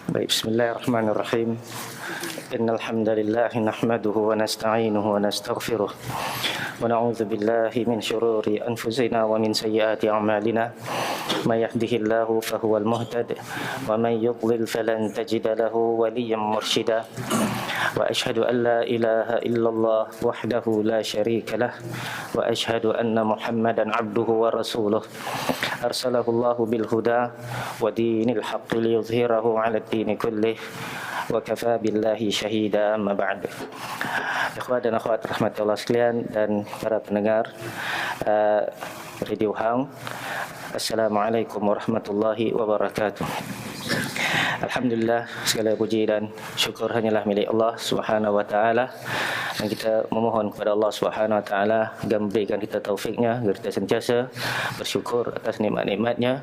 Baik, bismillahirrahmanirrahim. Innal hamdalillah nahmaduhu wa nasta'inuhu wa nastaghfiruh wa na'udzu billahi min shururi anfusina wa min sayyiati a'malina. May yahdihillahu fahuwal muhtad wa may yudlil falan tajida lahu waliyyan mursyida. Wa ashhadu an la ilaha illallah wahdahu la syarika lah wa ashhadu anna Muhammadan 'abduhu wa rasuluh. Arsalahu Allahu bil huda wa dinil haqqi liyudhhirahu 'ala ad-din kullih wa kafa billahi syahida. Amma ba'd. Ikhwan dan akhwat rahmati Allah sekalian dan para pendengar Radio Hang, Assalamualaikum warahmatullahi wabarakatuh. Alhamdulillah, segala puji dan syukur hanyalah milik Allah Subhanahu wa taala, dan kita memohon kepada Allah Subhanahu wa taala agar memberikan kita taufiknya agar kita sentiasa bersyukur atas nikmat-nikmatnya,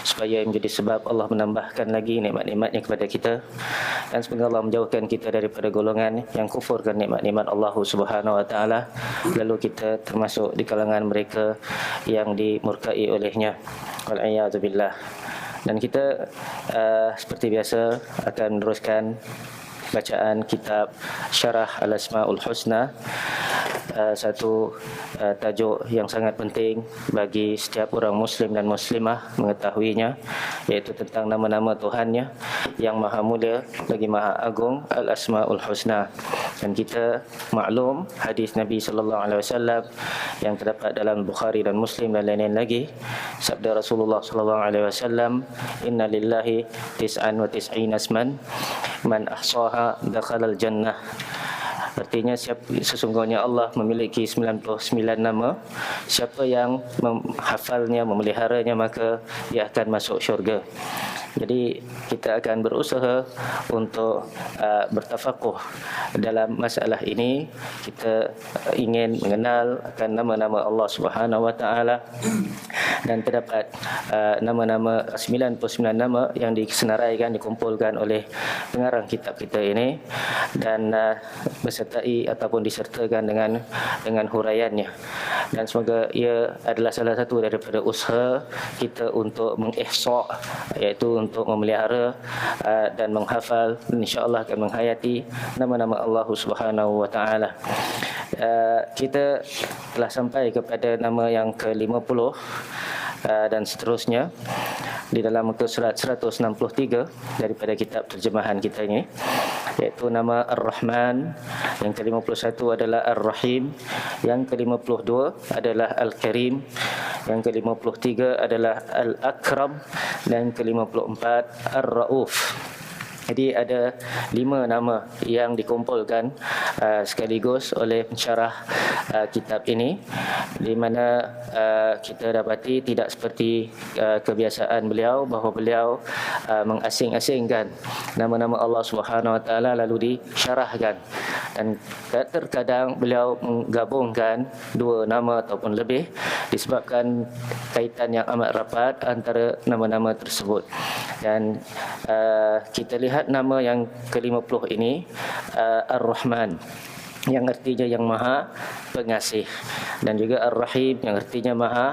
supaya menjadi sebab Allah menambahkan lagi nikmat-nikmatnya kepada kita, dan semoga Allah menjauhkan kita daripada golongan yang kufurkan nikmat-nikmat Allah Subhanahu wa taala, lalu kita termasuk di kalangan mereka yang dimurkai olehnya. Wal'iyadzubillah. Dan kita seperti biasa akan meneruskan bacaan kitab Syarah Al-Asma'ul Husna, satu tajuk yang sangat penting bagi setiap orang Muslim dan Muslimah mengetahuinya, iaitu tentang nama-nama Tuhannya yang Maha Mulia lagi Maha Agung, Al-Asma'ul Husna. Dan kita maklum hadis Nabi sallallahu alaihi wasallam yang terdapat dalam Bukhari dan Muslim dan lain-lain lagi, sabda Rasulullah sallallahu alaihi wasallam, inna lillahi tis'an wa tis'ina asman man ahsaha dakhalal jannah. Artinya sesungguhnya Allah memiliki 99 nama. Siapa yang menghafalnya, memeliharanya, maka dia akan masuk syurga. Jadi kita akan berusaha untuk bertafakuh dalam masalah ini. Kita ingin mengenal akan nama-nama Allah Subhanahu wa taala, dan terdapat nama-nama 99 nama yang disenaraikan, dikumpulkan oleh pengarang kitab kita ini, dan besertai ataupun disertakan dengan huraiannya. Dan semoga ia adalah salah satu daripada usaha kita untuk mengihsa', iaitu untuk memelihara dan menghafal, dan insya-Allah akan menghayati nama-nama Allah Subhanahu wa taala. Kita telah sampai kepada nama yang ke-50 dan seterusnya di dalam muka surat 163 daripada kitab terjemahan kita ini, iaitu nama Ar-Rahman. Yang ke-51 adalah Ar-Rahim, yang ke-52 adalah Al-Karim, yang ke-53 adalah Al-Akram, dan ke-54 Ar-Rauf. Jadi ada 5 nama yang dikumpulkan sekaligus oleh pensyarah kitab ini, di mana kita dapati tidak seperti kebiasaan beliau, bahawa beliau mengasing-asingkan nama-nama Allah Subhanahu wa taala lalu disyarahkan, dan terkadang beliau menggabungkan 2 nama ataupun lebih disebabkan kaitan yang amat rapat antara nama-nama tersebut. Dan kita lihat nama yang ke-50 ini, Ar-Rahman, yang artinya yang maha pengasih, dan juga Ar-Rahim yang artinya maha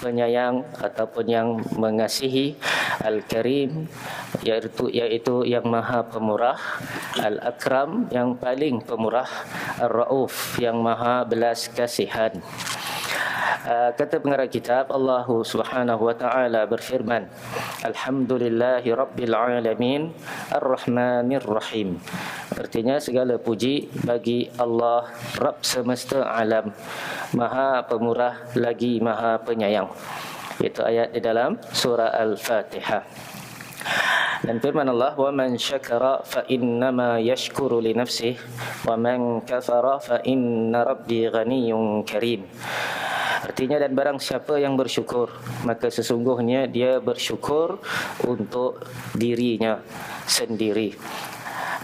penyayang ataupun yang mengasihi, Al-Karim yaitu yang maha pemurah, Al-Akram yang paling pemurah, Ar-Rauf yang maha belas kasihan. Kata pengarang kitab, Allah Subhanahu wa taala berfirman, Alhamdulillahi Rabbil Alamin Ar-Rahmanir Rahim. Artinya segala puji bagi Allah Rabb semesta alam, Maha Pemurah lagi Maha Penyayang. Itu ayat di dalam surah Al-Fatihah. Dan firman Allah, wa man syakara fa innama yashkuru li nafsihi wa man kafara fa inna rabbi ghaniyyun karim. Artinya, dan barang siapa yang bersyukur, maka sesungguhnya dia bersyukur untuk dirinya sendiri.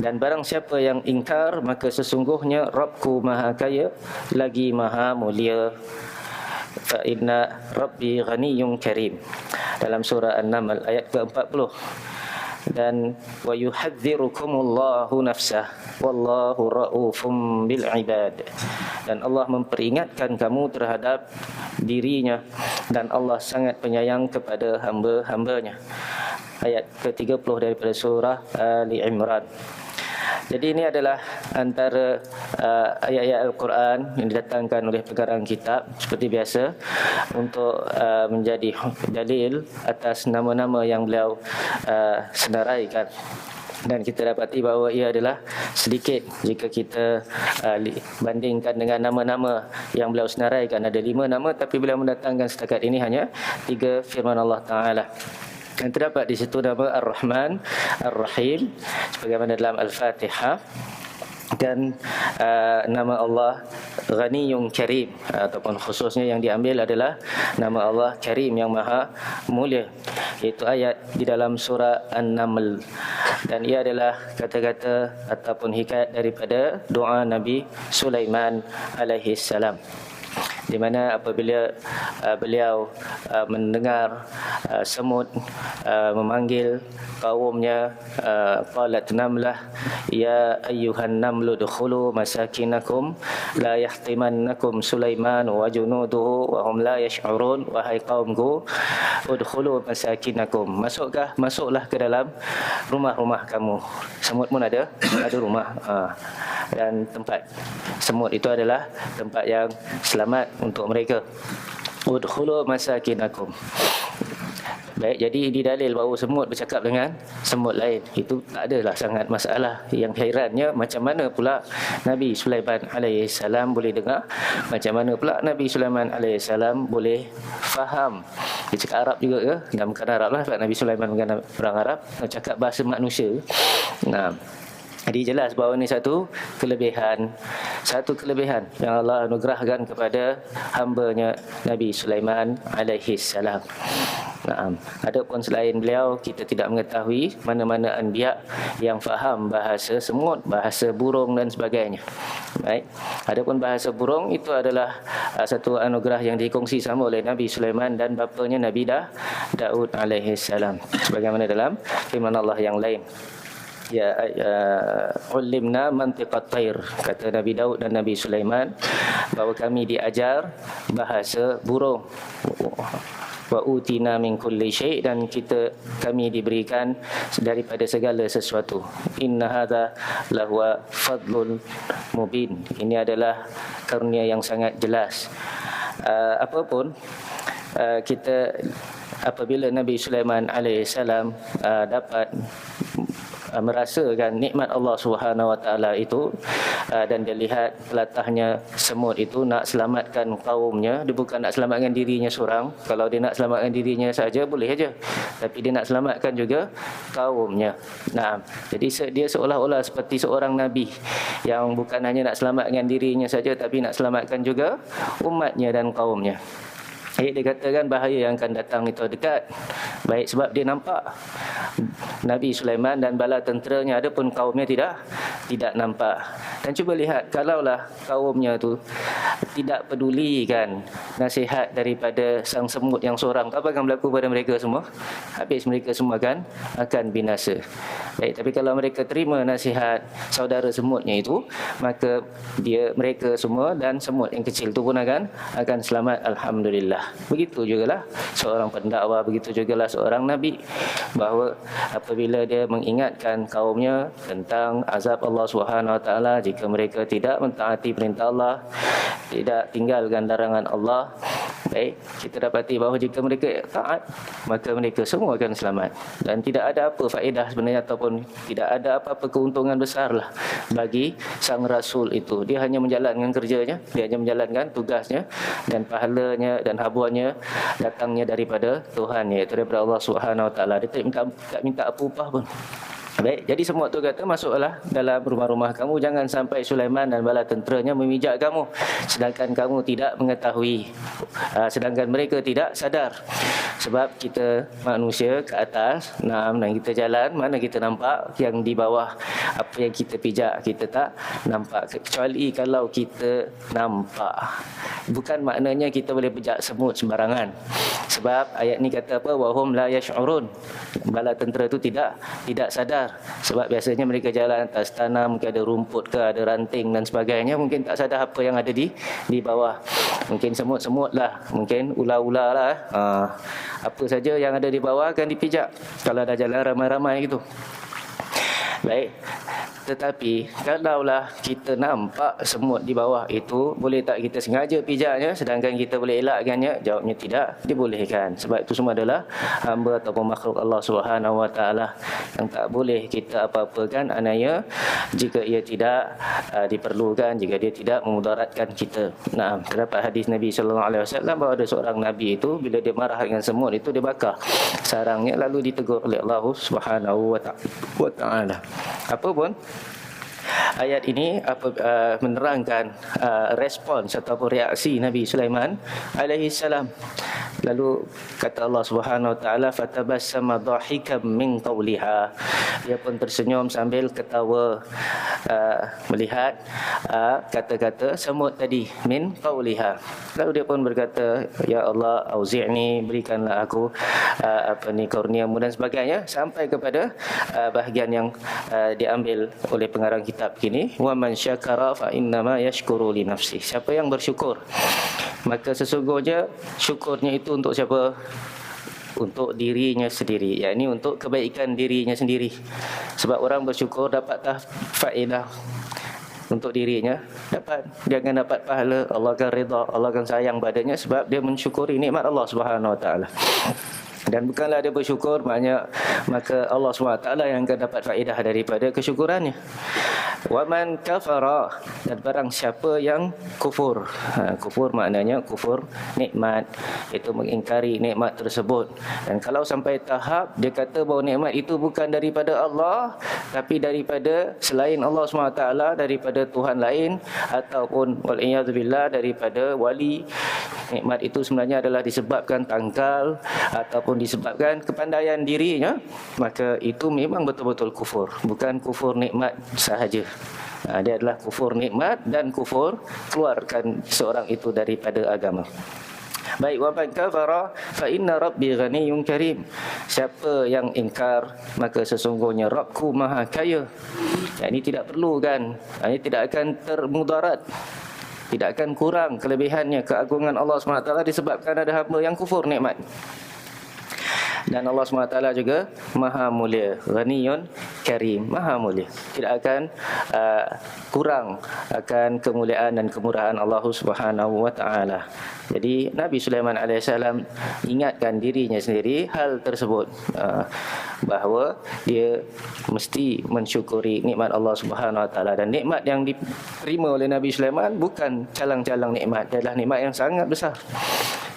Dan barang siapa yang ingkar, maka sesungguhnya Rabbku maha kaya lagi maha mulia. Fa inna rabbi ghaniyyun karim, dalam surah An-Naml ayat ke-40. Dan wa yuhadzirukumullahu nafsah wallahu raufum bil ibad, dan Allah memperingatkan kamu terhadap dirinya, dan Allah sangat penyayang kepada hamba-hambanya. ayat ke-30 daripada surah Ali Imran. Jadi ini adalah antara ayat-ayat Al-Quran yang didatangkan oleh pengarang kitab seperti biasa untuk menjadi dalil atas nama-nama yang beliau senaraikan. Dan kita dapati bahawa ia adalah sedikit jika kita bandingkan dengan nama-nama yang beliau senaraikan. Ada 5 nama, tapi beliau mendatangkan setakat ini hanya 3 firman Allah Ta'ala. Dan terdapat di situ nama Ar-Rahman, Ar-Rahim sebagaimana dalam Al-Fatihah, dan nama Allah Ghaniyun Karim, ataupun khususnya yang diambil adalah nama Allah Karim yang maha mulia, iaitu ayat di dalam surah An-Naml. Dan ia adalah kata-kata ataupun hikayat daripada doa Nabi Sulaiman alaihi salam, di mana apabila beliau mendengar semut memanggil kaumnya, qalat namlah ya ayyuhan namlu dukhulu masakinakum la yahtimannakum Sulaiman wa junuduhu wa hum la yash'urun. Wahai kaumku, udkhulu masakinakum, masuklah ke dalam rumah-rumah kamu. Semut pun ada rumah, dan tempat semut itu adalah tempat yang selamat untuk mereka. Udkhulu masakinakum. Baik, jadi didalil bahawa semut bercakap dengan semut lain, itu tak adalah sangat masalah. Yang herannya, macam mana pula Nabi Sulaiman AS boleh dengar, macam mana pula Nabi Sulaiman AS boleh faham. Dia cakap Arab juga ke? Dan bukan Arab lah, sebab Nabi Sulaiman bukan orang Arab, cakap bahasa manusia. Jadi jelas bahawa ini satu kelebihan yang Allah anugerahkan kepada hamba-Nya Nabi Sulaiman alaihi salam. Adapun selain beliau, kita tidak mengetahui mana-mana anbiya yang faham bahasa semut, bahasa burung dan sebagainya. Baik. Adapun bahasa burung itu adalah satu anugerah yang dikongsi sama oleh Nabi Sulaiman dan bapanya Nabi Daud alaihi salam, sebagaimana dalam firman Allah yang lain. Ya ulimna mantiqat tair, kata Nabi Daud dan Nabi Sulaiman bahawa kami diajar bahasa burung. Wa utina min kulli syai', dan kami diberikan daripada segala sesuatu. Inna hadza lahu fadlun mubin, ini adalah karunia yang sangat jelas. Apapun kita apabila Nabi Sulaiman alaihissalam dapat merasakan nikmat Allah Subhanahu Wa Taala itu, dan dia lihat telatahnya semut itu nak selamatkan kaumnya. Dia bukan nak selamatkan dirinya seorang. Kalau dia nak selamatkan dirinya saja boleh saja, tapi dia nak selamatkan juga kaumnya. Jadi dia seolah-olah seperti seorang nabi yang bukan hanya nak selamatkan dirinya saja, tapi nak selamatkan juga umatnya dan kaumnya. Dia katakan bahaya yang akan datang itu dekat. Baik, sebab dia nampak Nabi Sulaiman dan bala tenteranya, adapun kaumnya tidak nampak. Dan cuba lihat, kalaulah kaumnya tu tidak pedulikan nasihat daripada sang semut yang seorang, apa akan berlaku pada mereka semua? Habis mereka semua akan binasa. Baik, tapi kalau mereka terima nasihat saudara semutnya itu, maka mereka semua dan semut yang kecil itu pun akan selamat, alhamdulillah. Begitu jugalah seorang pendakwa, begitu jugalah seorang nabi, bahawa apabila dia mengingatkan kaumnya tentang azab Allah Subhanahu Wa Taala jika mereka tidak mentaati perintah Allah, tidak tinggalkan larangan Allah, baik, kita dapati bahawa jika mereka taat, maka mereka semua akan selamat. Dan tidak ada apa faedah sebenarnya, ataupun tidak ada apa-apa keuntungan besarlah bagi sang rasul itu. Dia hanya menjalankan kerjanya, dia hanya menjalankan tugasnya, dan pahalanya dan habuannya datangnya daripada Tuhan, iaitu daripada Allah Subhanahu Wa Taala. Dia tak minta apa upah pun. Baik, jadi semua tu kata, masuklah dalam rumah-rumah kamu, jangan sampai Sulaiman dan bala tenteranya memijak kamu sedangkan kamu tidak mengetahui, sedangkan mereka tidak sadar. Sebab kita manusia ke atas, dan kita jalan, mana kita nampak yang di bawah apa yang kita pijak, kita tak nampak, kecuali kalau kita nampak. Bukan maknanya kita boleh pijak semut sembarangan. Sebab ayat ni kata apa? Wahum la yash'urun. Bala tentera itu tidak sadar. Sebab biasanya mereka jalan atas tanah, mungkin ada rumput ke, ada ranting dan sebagainya, mungkin tak sadar apa yang ada di bawah. Mungkin semut-semut lah, mungkin ular-ular lah, Apa saja yang ada di bawah akan dipijak kalau ada jalan ramai-ramai gitu. Baik. Tetapi kalaulah kita nampak semut di bawah itu, boleh tak kita sengaja pijaknya sedangkan kita boleh elakkannya? Jawabnya tidak, dibolehkan. Sebab itu semua adalah hamba ataupun makhluk Allah Subhanahu Wa Taala yang tak boleh kita apa-apakan ananya jika ia tidak diperlukan, jika dia tidak memudaratkan kita. Nah, terdapat hadis Nabi sallallahu alaihi wasallam bahawa ada seorang nabi itu bila dia marah dengan semut itu dia bakar sarangnya lalu ditegur oleh Allah Subhanahu Wa Taala. Apapun ayat ini menerangkan respons ataupun reaksi Nabi Sulaiman alaihi salam. Lalu kata Allah Subhanahu Wa Taala, fatabassama dhahikan min qawliha. Dia pun tersenyum sambil ketawa melihat kata-kata semut tadi, min qawliha. Lalu dia pun berkata, ya Allah, auzi'ni, berikanlah aku kurniamu dan sebagainya, sampai kepada bahagian yang diambil oleh pengarang kitab ini, wa man syakara fa innama yashkuru li nafsi. Siapa yang bersyukur, maka sesungguhnya syukurnya itu untuk siapa? Untuk dirinya sendiri, yakni untuk kebaikan dirinya sendiri. Sebab orang bersyukur dapat faedah untuk dirinya, dia akan dapat pahala, Allah akan redha, Allah akan sayang padanya sebab dia mensyukuri nikmat Allah Subhanahu Wa Taala. Dan bukanlah dia bersyukur maka Allah SWT yang akan dapat faedah daripada kesyukurannya. Wa man kafara, dan barang siapa yang kufur. Kufur maknanya kufur nikmat, itu mengingkari nikmat tersebut. Dan kalau sampai tahap dia kata bahawa nikmat itu bukan daripada Allah tapi daripada selain Allah SWT, daripada Tuhan lain, ataupun wal'iyadzubillah daripada wali, nikmat itu sebenarnya adalah disebabkan tangkal ataupun disebabkan kepandaian dirinya, maka itu memang betul-betul kufur, bukan kufur nikmat sahaja. Dia adalah kufur nikmat dan kufur keluarkan seorang itu daripada agama. Baik, wa man kafara fa inna rabbi ghaniyyun karim. Siapa yang ingkar, maka sesungguhnya Rabbku Maha Kaya. Ini tidak perlu kan, ini tidak akan termudarat, tidak akan kurang kelebihannya, keagungan Allah SWT disebabkan ada hamba yang kufur nikmat. Dan Allah SWT juga Maha Mulia, Ghaniyun Karim, Maha Mulia, tidak akan kurang akan kemuliaan dan kemurahan Allah Subhanahu Wa Taala. Jadi Nabi Sulaiman alaihissalam ingatkan dirinya sendiri hal tersebut, bahawa dia mesti mensyukuri nikmat Allah Subhanahu Wa Taala, dan nikmat yang diterima oleh Nabi Sulaiman bukan calang-calang nikmat, adalah nikmat yang sangat besar.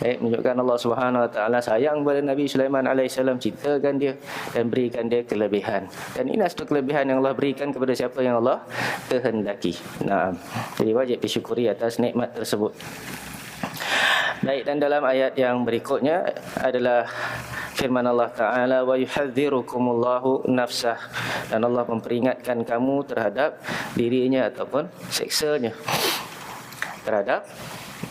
Menunjukkan Allah Subhanahu Wa Taala sayang kepada Nabi Sulaiman alaihissalam, cintakan dia dan berikan dia kelebihan. Dan ini satu kelebihan yang Allah berikan kepada siapa yang Allah kehendaki. Nah, jadi wajib disyukuri atas nikmat tersebut. Baik, dan dalam ayat yang berikutnya adalah firman Allah Ta'ala, wa yuhadzirukumullahu nafsah, dan Allah memperingatkan kamu terhadap dirinya ataupun seksanya, terhadap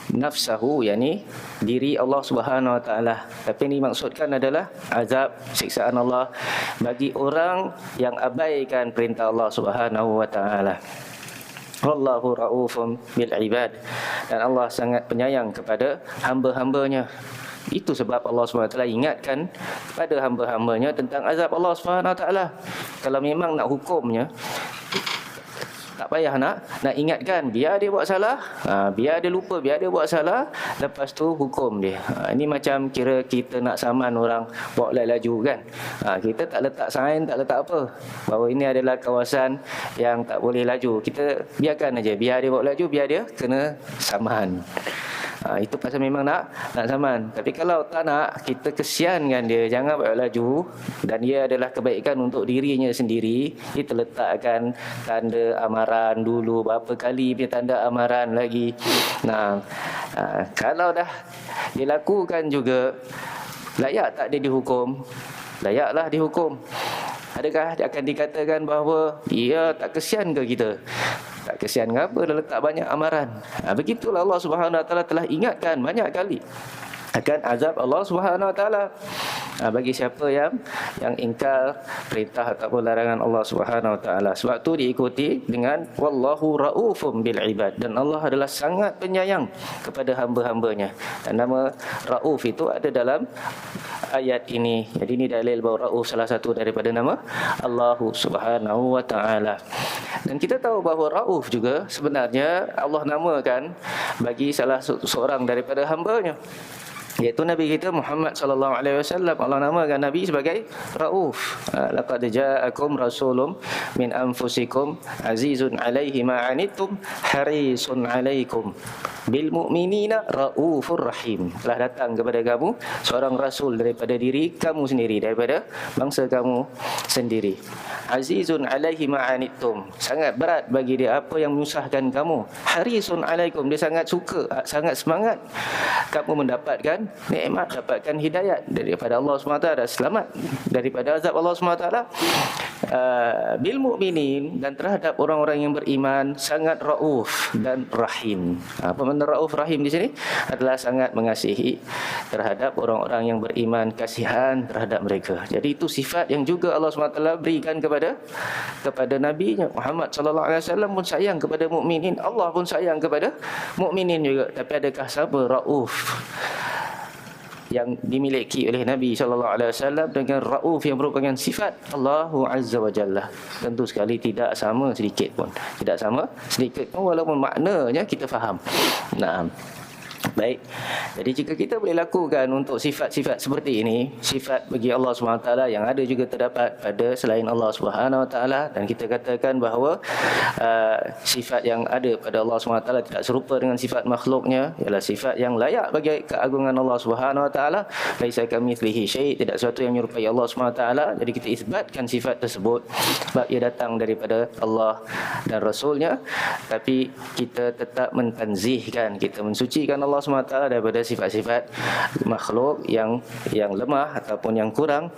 nafsahu, yakni diri Allah Subhanahu Wa Taala. Tapi ini maksudkan adalah azab, siksaan Allah bagi orang yang abaikan perintah Allah Subhanahu Wa Taala. Wallahu raufum bil ibad, dan Allah sangat penyayang kepada hamba-hambanya. Itu sebab Allah SWT ingatkan kepada hamba-hambanya tentang azab Allah SWT. Kalau memang nak hukumnya, tak payah nak ingatkan, biar dia buat salah, biar dia lupa, biar dia buat salah, lepas tu hukum dia. Ini macam kira kita nak saman orang bawa laju kan. Kita tak letak sign, tak letak apa, bahawa ini adalah kawasan yang tak boleh laju. Kita biarkan aja, biar dia bawa laju, biar dia kena saman. Itu pasal memang nak saman. Tapi kalau tak nak, kita kesiankan dia, jangan buat laju, dan ia adalah kebaikan untuk dirinya sendiri. Kita letakkan tanda amaran dulu, berapa kali punya tanda amaran lagi. Kalau dah dilakukan juga, layak tak dia dihukum? Layaklah dihukum. Adakah akan dikatakan bahawa ia tak kesian ke kita? Tak kesian kenapa dia letak banyak amaran? Begitulah Allah Subhanahu Wa Taala telah ingatkan banyak kali akan azab Allah Subhanahu Wa Taala. bagi siapa yang ingkar perintah ataupun larangan Allah Subhanahu wa taala. Sebab tu diikuti dengan wallahu raufum bil ibad, dan Allah adalah sangat penyayang kepada hamba-hambanya. Dan nama Rauf itu ada dalam ayat ini. Jadi ini dalil bahawa Rauf salah satu daripada nama Allah Subhanahu wa taala. Dan kita tahu bahawa Rauf juga sebenarnya Allah namakan bagi salah seorang daripada hamba-Nya, iaitu Nabi kita Muhammad sallallahu alaihi wasallam. Allah namakan Nabi sebagai Rauf. Laqad ja'akum rasulun min anfusikum azizun 'alaihi ma 'anittum harisun 'alaikum bil mu'minina raufur rahim. Telah datang kepada kamu seorang rasul daripada diri kamu sendiri, daripada bangsa kamu sendiri. Azizun 'alaihi ma 'anittum, sangat berat bagi dia apa yang menyusahkan kamu. Harisun 'alaikum, dia sangat suka, sangat semangat kamu mendapatkan nikmat, dapatkan hidayat daripada Allah SWT, selamat daripada azab Allah SWT. Bil mu'minin, dan terhadap orang-orang yang beriman sangat rauf dan rahim. Apa makna rauf rahim di sini? Adalah sangat mengasihi terhadap orang-orang yang beriman, kasihan terhadap mereka. Jadi itu sifat yang juga Allah SWT berikan kepada Nabi-Nya Muhammad sallallahu alaihi wasallam pun sayang kepada mukminin. Allah pun sayang kepada mukminin juga. Tapi adakah siapa rauf yang dimiliki oleh Nabi SAW dengan rauf yang merupakan sifat Allahu Azza wa Jalla? Tentu sekali tidak sama sedikit pun. Tidak sama sedikit pun, walaupun maknanya kita faham. Nah, baik. Jadi jika kita boleh lakukan untuk sifat-sifat seperti ini, sifat bagi Allah SWT yang ada juga terdapat pada selain Allah SWT, dan kita katakan bahawa sifat yang ada pada Allah SWT tidak serupa dengan sifat makhluknya, ialah sifat yang layak bagi keagungan Allah SWT. Laisa kamitslihi syai', tidak sesuatu yang menyerupai Allah SWT. Jadi kita isbatkan sifat tersebut sebab ia datang daripada Allah dan Rasulnya, tapi kita tetap mentanzihkan, kita mensucikan Allah SWT daripada sifat-sifat makhluk yang lemah ataupun yang kurang.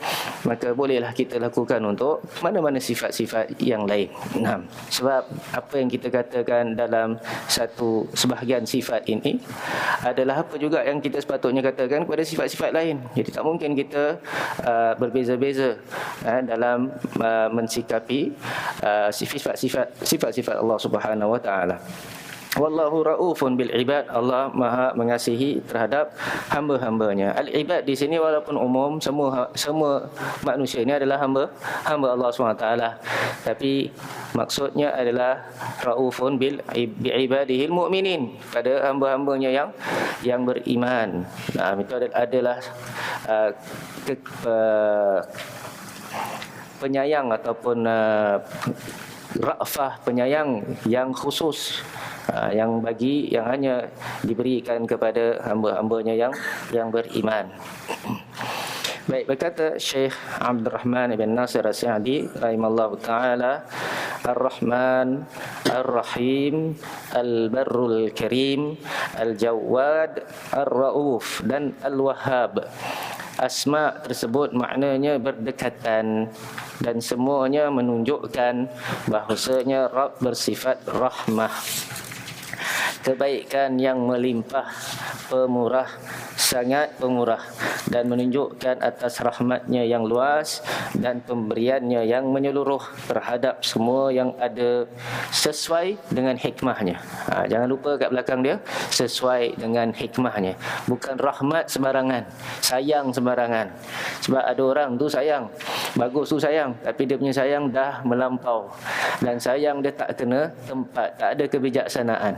Maka bolehlah kita lakukan untuk mana-mana sifat-sifat yang lain. Nah, sebab apa yang kita katakan dalam satu sebahagian sifat ini adalah apa juga yang kita sepatutnya katakan kepada sifat-sifat lain. Jadi tak mungkin kita berbeza-beza dalam mensikapi sifat-sifat Allah Subhanahu wa taala. Wallahu raufun bil ibad, Allah Maha mengasihi terhadap hamba-hambanya. Al ibad di sini walaupun umum, semua manusia ini adalah hamba Allah SWT, tapi maksudnya adalah raufun bil ibadihil mu'minin, pada hamba-hambanya yang beriman. Nah, itu adalah penyayang ataupun ra'fah, penyayang yang khusus, yang hanya diberikan kepada hamba-hambanya yang beriman. Baik, berkata Syekh Abdul Rahman ibn Nasir As-Sa'di rahimallahu taala, Ar-Rahman, Ar-Rahim, Al-Barrul Karim, Al-Jawad, Ar-Rauf, dan Al-Wahhab. Asma tersebut maknanya berdekatan dan semuanya menunjukkan bahawasanya Rabb bersifat rahmah, kebaikan yang melimpah, pemurah, sangat pemurah, dan menunjukkan atas rahmatnya yang luas dan pemberiannya yang menyeluruh terhadap semua yang ada sesuai dengan hikmahnya. Jangan lupa kat belakang dia, sesuai dengan hikmahnya. Bukan rahmat sembarangan, sayang sembarangan. Sebab ada orang tu sayang, bagus tu sayang, tapi dia punya sayang dah melampau, dan sayang dia tak kena tempat, tak ada kebijaksanaan.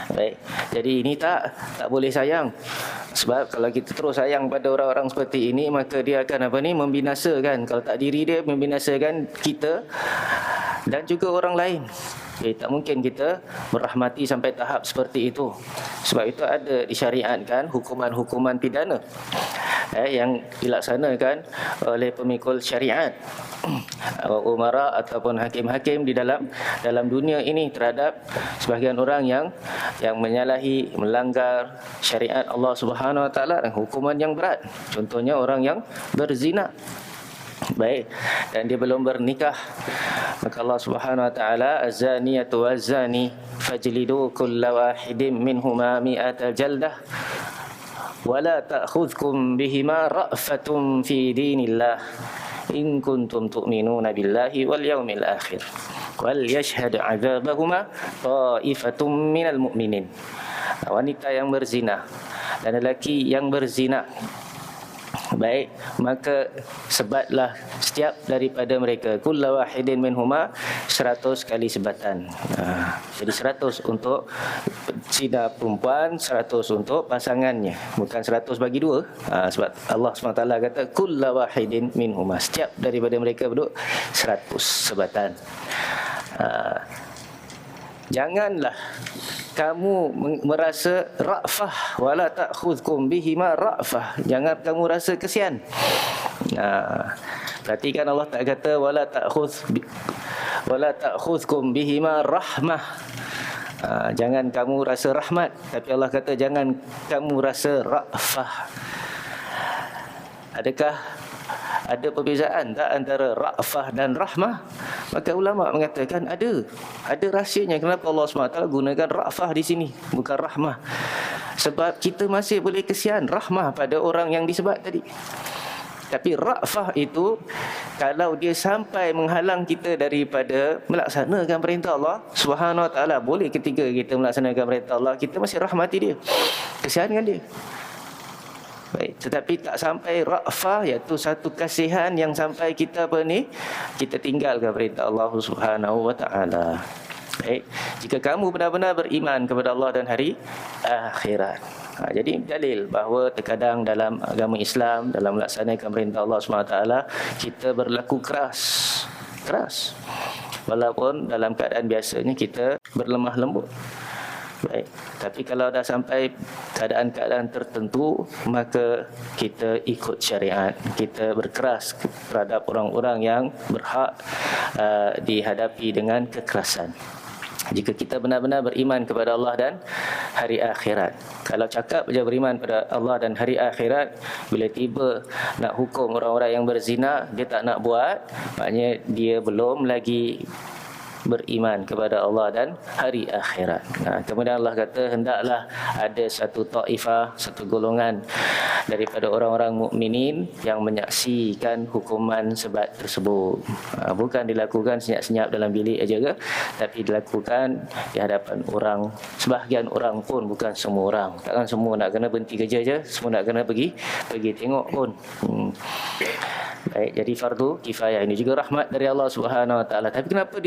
Baik, jadi ini tak boleh sayang. Sebab kalau kita terus sayang pada orang-orang seperti ini, maka dia akan membinasakan. Kalau tak diri dia, membinasakan kita dan juga orang lain. Jadi tak mungkin kita merahmati sampai tahap seperti itu. Sebab itu ada disyariatkan hukuman-hukuman pidana yang dilaksanakan oleh pemikul syariat, umara ataupun hakim-hakim di dalam dunia ini terhadap sebahagian orang yang menyalahi, melanggar syariat Allah Subhanahu wa taala, dan hukuman yang berat. Contohnya orang yang berzina. Baik, dan dia belum bernikah, maka Allah Subhanahu wa taala, az-zaniyatu waz-zani fajlidu kulla wahidin minhuma mi'ata jaldah wala ta'khudhukum bihima ra'fatun fi dinillah in kuntum tu'minuna billahi wal yawmil akhir wal yashhad 'adzabahuma ta'ifatun minal mu'minin. Wanita yang berzina dan lelaki yang berzina, baik, maka sebatlah setiap daripada mereka kullu wahidin minhuma 100 kali sebatan. Jadi 100 untuk zina perempuan, 100 untuk pasangannya, bukan 100 bagi dua. Sebab Allah SWT kata kullu wahidin minhuma, setiap daripada mereka berdua 100 sebatan. Janganlah kamu merasa ra'fah, wala ta'khudhukum bihima ra'fah, jangan kamu rasa kesian. Perhatikan Allah tak kata wala ta'khudhukum bihima rahmah, jangan kamu rasa rahmat, tapi Allah kata jangan kamu rasa ra'fah. Adakah ada perbezaan tak antara ra'fah dan rahmah? Maka ulama mengatakan ada rahsianya kenapa Allah SWT gunakan ra'fah di sini bukan rahmah. Sebab kita masih boleh kesian rahmah pada orang yang disebat tadi. Tapi ra'fah itu kalau dia sampai menghalang kita daripada melaksanakan perintah Allah Subhanahu Wa Taala, boleh ketika kita melaksanakan perintah Allah kita masih rahmati dia, kesiankan dia. Baik, tetapi tak sampai ra'fah, iaitu satu kasihan yang sampai kita kita tinggalkan perintah Allah Subhanahu Wa Taala. Baik, jika kamu benar-benar beriman kepada Allah dan hari akhirat. Jadi dalil bahawa terkadang dalam agama Islam, dalam melaksanakan perintah Allah SWT, kita berlaku keras. Walaupun dalam keadaan biasanya kita berlemah lembut. Baik, tapi kalau dah sampai keadaan-keadaan tertentu, maka kita ikut syariat, kita berkeras terhadap orang-orang yang berhak dihadapi dengan kekerasan. Jika kita benar-benar beriman kepada Allah dan hari akhirat. Kalau cakap saja beriman kepada Allah dan hari akhirat, bila tiba nak hukum orang-orang yang berzina, dia tak nak buat, maknanya dia belum lagi beriman kepada Allah dan hari akhirat. Kemudian Allah kata hendaklah ada satu taifah, satu golongan daripada orang-orang mukminin yang menyaksikan hukuman sebat tersebut. Bukan dilakukan senyap-senyap dalam bilik aja ke, tapi dilakukan di hadapan orang, sebahagian orang pun, bukan semua orang. Takkan semua nak kena berhenti kerja je, semua nak kena pergi tengok pun. Baik, jadi fardu kifayah ini juga rahmat dari Allah Subhanahu Wa Taala. Tapi kenapa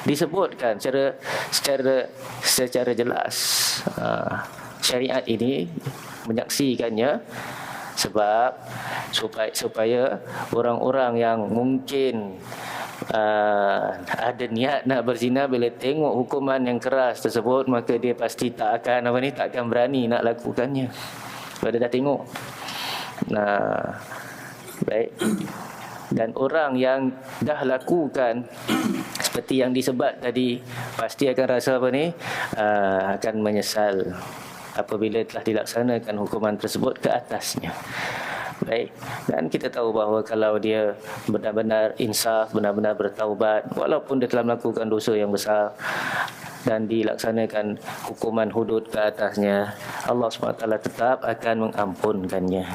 disebutkan secara jelas syariat ini menyaksikannya? Sebab supaya orang-orang yang mungkin ada niat nak berzina, bila tengok hukuman yang keras tersebut, maka dia pasti takkan berani nak lakukannya. Sebab dia dah tengok. Baik. Dan orang yang dah lakukan seperti yang disebat tadi, pasti akan rasa akan menyesal apabila telah dilaksanakan hukuman tersebut ke atasnya. Baik. Dan kita tahu bahawa kalau dia benar-benar insaf, benar-benar bertaubat, walaupun dia telah melakukan dosa yang besar dan dilaksanakan hukuman hudud ke atasnya, Allah SWT tetap akan mengampunkannya.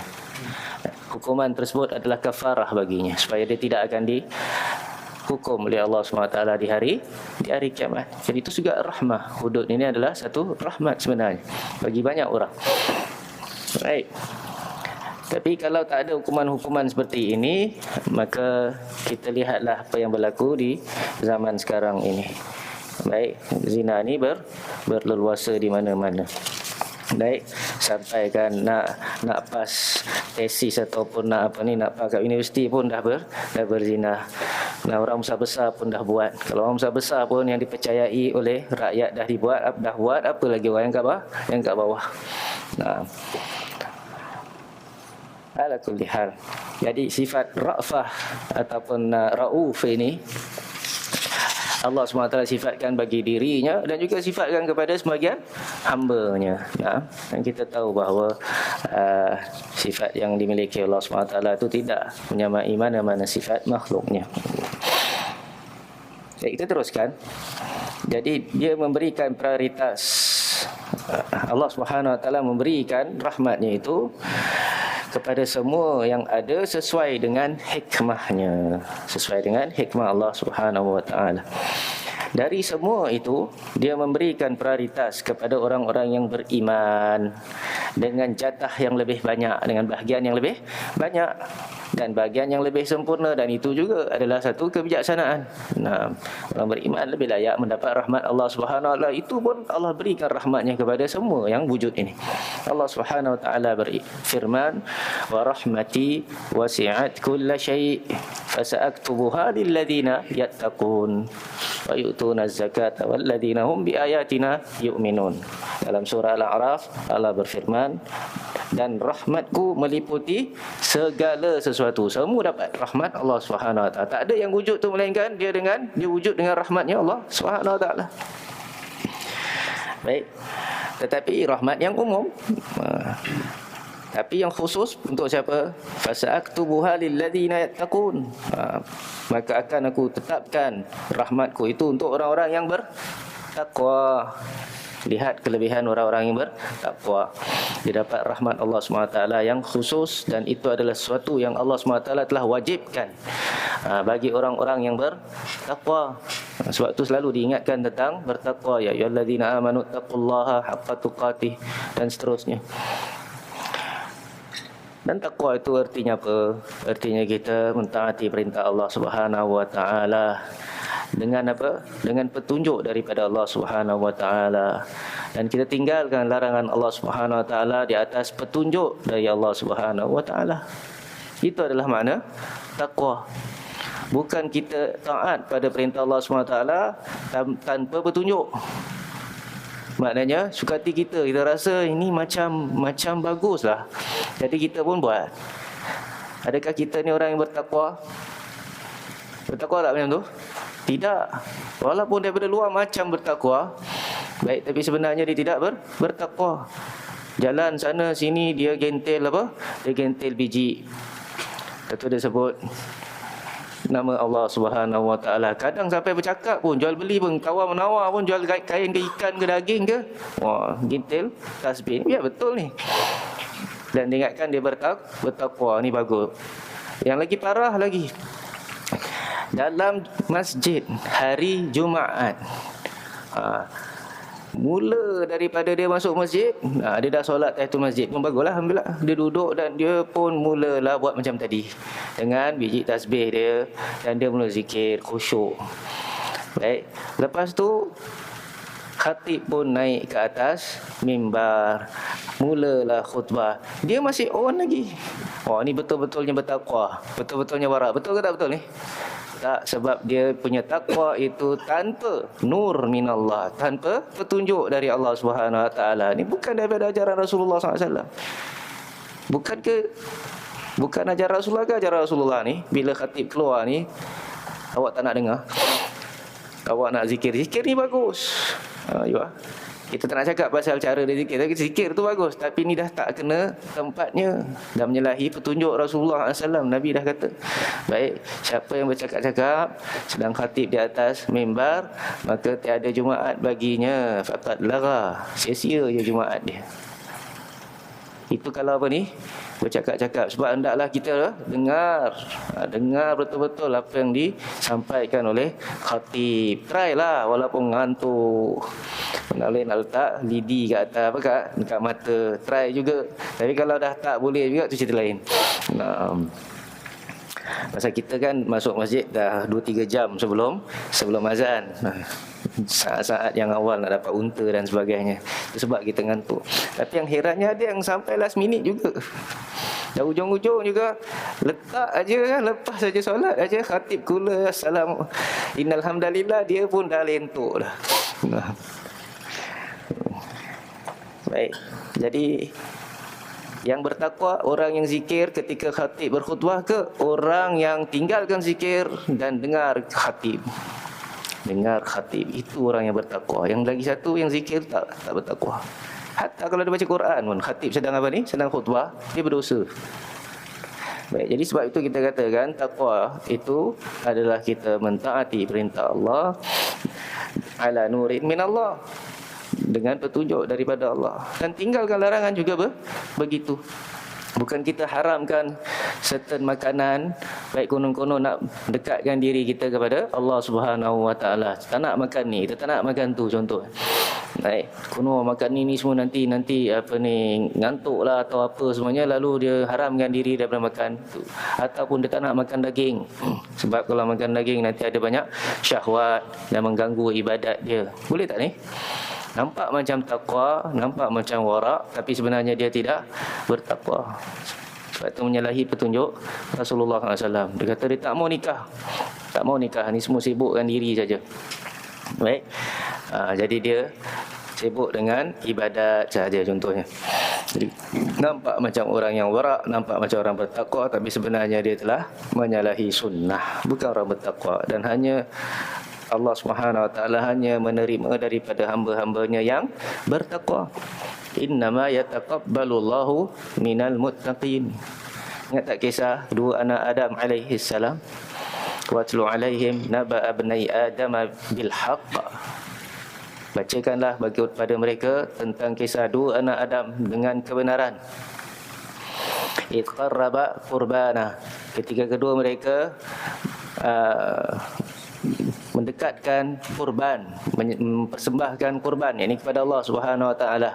Hukuman tersebut adalah kafarah baginya, supaya dia tidak akan dihukum oleh Allah SWT di hari kiamat. Jadi itu juga rahmah. Hudud ini adalah satu rahmat sebenarnya bagi banyak orang. Baik. Tapi kalau tak ada hukuman-hukuman seperti ini, maka kita lihatlah apa yang berlaku di zaman sekarang ini. Baik, zina ni berleluasa di mana-mana. Baik, sampai kan nak pas tesis ataupun nak pas kat universiti pun dah berzina. Orang besar-besar pun dah buat. Kalau orang besar-besar pun yang dipercayai oleh rakyat dah buat, apa lagi orang yang kat bawah. Ala kulli hal. Jadi sifat ra'fah ataupun rauf ini Allah SWT sifatkan bagi dirinya dan juga sifatkan kepada sebahagian hamba-Nya. Dan kita tahu bahawa sifat yang dimiliki Allah SWT itu tidak menyamai mana-mana sifat makhluknya. Jadi kita teruskan. Jadi dia memberikan prioritas Allah Subhanahu Wa Taala memberikan rahmatnya itu kepada semua yang ada sesuai dengan hikmahnya, sesuai dengan hikmah Allah Subhanahu Wa Taala. Dari semua itu, dia memberikan prioritas kepada orang-orang yang beriman dengan jatah yang lebih banyak, dengan bahagian yang lebih banyak dan bahagian yang lebih sempurna, dan itu juga adalah satu kebijaksanaan. Nah, orang beriman lebih layak mendapat rahmat Allah Subhanahu Wa Taala. Itu pun Allah berikan rahmatnya kepada semua yang wujud ini. Allah Subhanahu Wa Taala berfirman, "Wa rahmati wasi'at kulla syai' fasa'aktubuha lil ladzina yattaqun wa yu'tuna az-zakata wal ladzina hum bi ayatina yu'minun." Dalam surah Al-A'raf Allah berfirman, dan rahmatku meliputi segala sesuatu. Semua dapat rahmat Allah Subhanahu Wa Taala. Tak ada yang wujud tu melainkan dia wujud dengan rahmatnya Allah Subhanahu Wa Taala. Baik. Tetapi rahmat yang umum, tapi yang khusus untuk siapa? Fasa'aktubuha lil ladzina yattaqun. Maka akan aku tetapkan rahmatku itu untuk orang-orang yang bertakwa. Lihat kelebihan orang-orang yang bertakwa. Dia dapat rahmat Allah SWT yang khusus, dan itu adalah sesuatu yang Allah SWT telah wajibkan bagi orang-orang yang bertakwa. Sebab itu selalu diingatkan tentang bertakwa, ya ayyuhalladzina amanu taqullaha haqqa tuqatih, dan seterusnya. Dan takwa itu artinya apa? Artinya kita mentaati perintah Allah Subhanahu Wa Taala dengan apa? Dengan petunjuk daripada Allah Subhanahu Wa Taala, dan kita tinggalkan larangan Allah Subhanahu Wa Taala di atas petunjuk dari Allah Subhanahu Wa Taala. Itu adalah makna takwa. Bukan kita taat pada perintah Allah Subhanahu Wa Taala tanpa petunjuk. Maknanya suka hati kita rasa ini macam baguslah, jadi kita pun buat. Adakah kita ni orang yang bertakwa? Bertakwa tak macam tu? Tidak. Walaupun daripada luar macam bertakwa, baik, tapi sebenarnya dia tidak bertakwa. Jalan sana sini dia gentel apa? Dia gentel biji. Lepas tu dia sebut nama Allah Subhanahu Wa Taala. Kadang sampai bercakap pun, jual beli pun, tawar menawar pun, jual kain ke ikan ke daging ke. Wah, gentel tasbih. Ya betul ni. Dan ingatkan dia bertakwa, ni bagus. Yang lagi parah lagi, dalam masjid hari Jumaat, mula daripada dia masuk masjid, dia dah solat tahiyatul masjid pun baguslah, alhamdulillah. Dia duduk dan dia pun mulalah buat macam tadi dengan biji tasbih dia, dan dia mula zikir khusyuk. Baik, lepas tu khatib pun naik ke atas mimbar, mulalah khutbah. Dia masih on lagi. Oh, ni betul-betulnya bertakwa, betul-betulnya wara. Betul ke tak betul ni? Tak, sebab dia punya takwa itu tanpa nur minallah, tanpa petunjuk dari Allah Subhanahu Wa Taala. Ini bukan daripada ajaran Rasulullah SAW. Bukan ajaran Rasulullah ke ajaran Rasulullah ni? Bila khatib keluar ni, awak tak nak dengar, awak nak zikir ni bagus. Kita tak nak cakap pasal cara dia zikir, tapi zikir tu bagus, tapi ni dah tak kena tempatnya, dah menyalahi petunjuk Rasulullah SAW. Nabi dah kata, baik, siapa yang bercakap-cakap sedang khatib di atas mimbar, maka tiada Jumaat baginya, faqad lagha, sia-sia je Jumaat dia. Itu kalau apa ni? Bercakap-cakap. Sebab hendaklah kita dengar betul-betul apa yang disampaikan oleh khatib. Try lah walaupun ngantuk. Boleh nak letak lidi kat atas apa dekat mata. Try juga. Tapi kalau dah tak boleh juga, tu cerita lain. Pasal kita kan masuk masjid dah 2-3 jam sebelum azan. Saat-saat yang awal nak dapat unta dan sebagainya. Itu sebab kita ngantuk. Tapi yang herannya ada yang sampai last minute juga. Dah ujung-ujung juga letak aja kan, lepas saja solat aja khatib kula assalamu innal hamdalillah, dia pun dah lentuk dah. Baik. Jadi yang bertakwa orang yang zikir ketika khatib berkhutbah ke orang yang tinggalkan zikir dan dengar khatib? Dengar khatib, itu orang yang bertakwa. Yang lagi satu yang zikir tak bertakwa. Hatta kalau dia baca Quran pun, khatib sedang apa ni? Sedang khutbah, dia berdosa. Baik, jadi sebab itu kita katakan takwa itu adalah kita mentaati perintah Allah ala nurin min Allah, dengan petunjuk daripada Allah. Dan tinggalkan larangan juga begitu. Bukan kita haramkan certain makanan, baik konon-konon nak dekatkan diri kita kepada Allah Subhanahu Wa Taala. Tak nak makan ni, kita tak nak makan tu, contoh. Baik, konon makan ni semua nanti apa ni, ngantuk lah atau apa semuanya, lalu dia haramkan diri daripada makan tu. Ataupun dia tak nak makan daging. Sebab kalau makan daging nanti ada banyak syahwat dan mengganggu ibadat dia. Boleh tak ni? Nampak macam takwa, nampak macam warak, tapi sebenarnya dia tidak bertakwa. Sebab itu menyalahi petunjuk Rasulullah SAW. Dia kata dia tak mau nikah. Tak mau nikah, ni semua sibukkan diri saja. Baik. Jadi dia sibuk dengan ibadat saja contohnya. Jadi nampak macam orang yang warak, nampak macam orang bertakwa, tapi sebenarnya dia telah menyalahi sunnah. Bukan orang bertakwa. Dan hanya Allah Subhanahu Wa Taala hanya menerima daripada hamba-hambanya yang bertakwa. Innama yataqabbalullahu minal muttaqin. Ingat tak kisah dua anak Adam alaihi salam? Watlu alaihim naba abnai Adam bil haqq. Bacakanlah bagi kepada mereka tentang kisah dua anak Adam dengan kebenaran. Iqarraba qurbana. Ketika kedua mereka mendekatkan kurban, mempersembahkan kurban, yakni kepada Allah Subhanahu Wa Taala.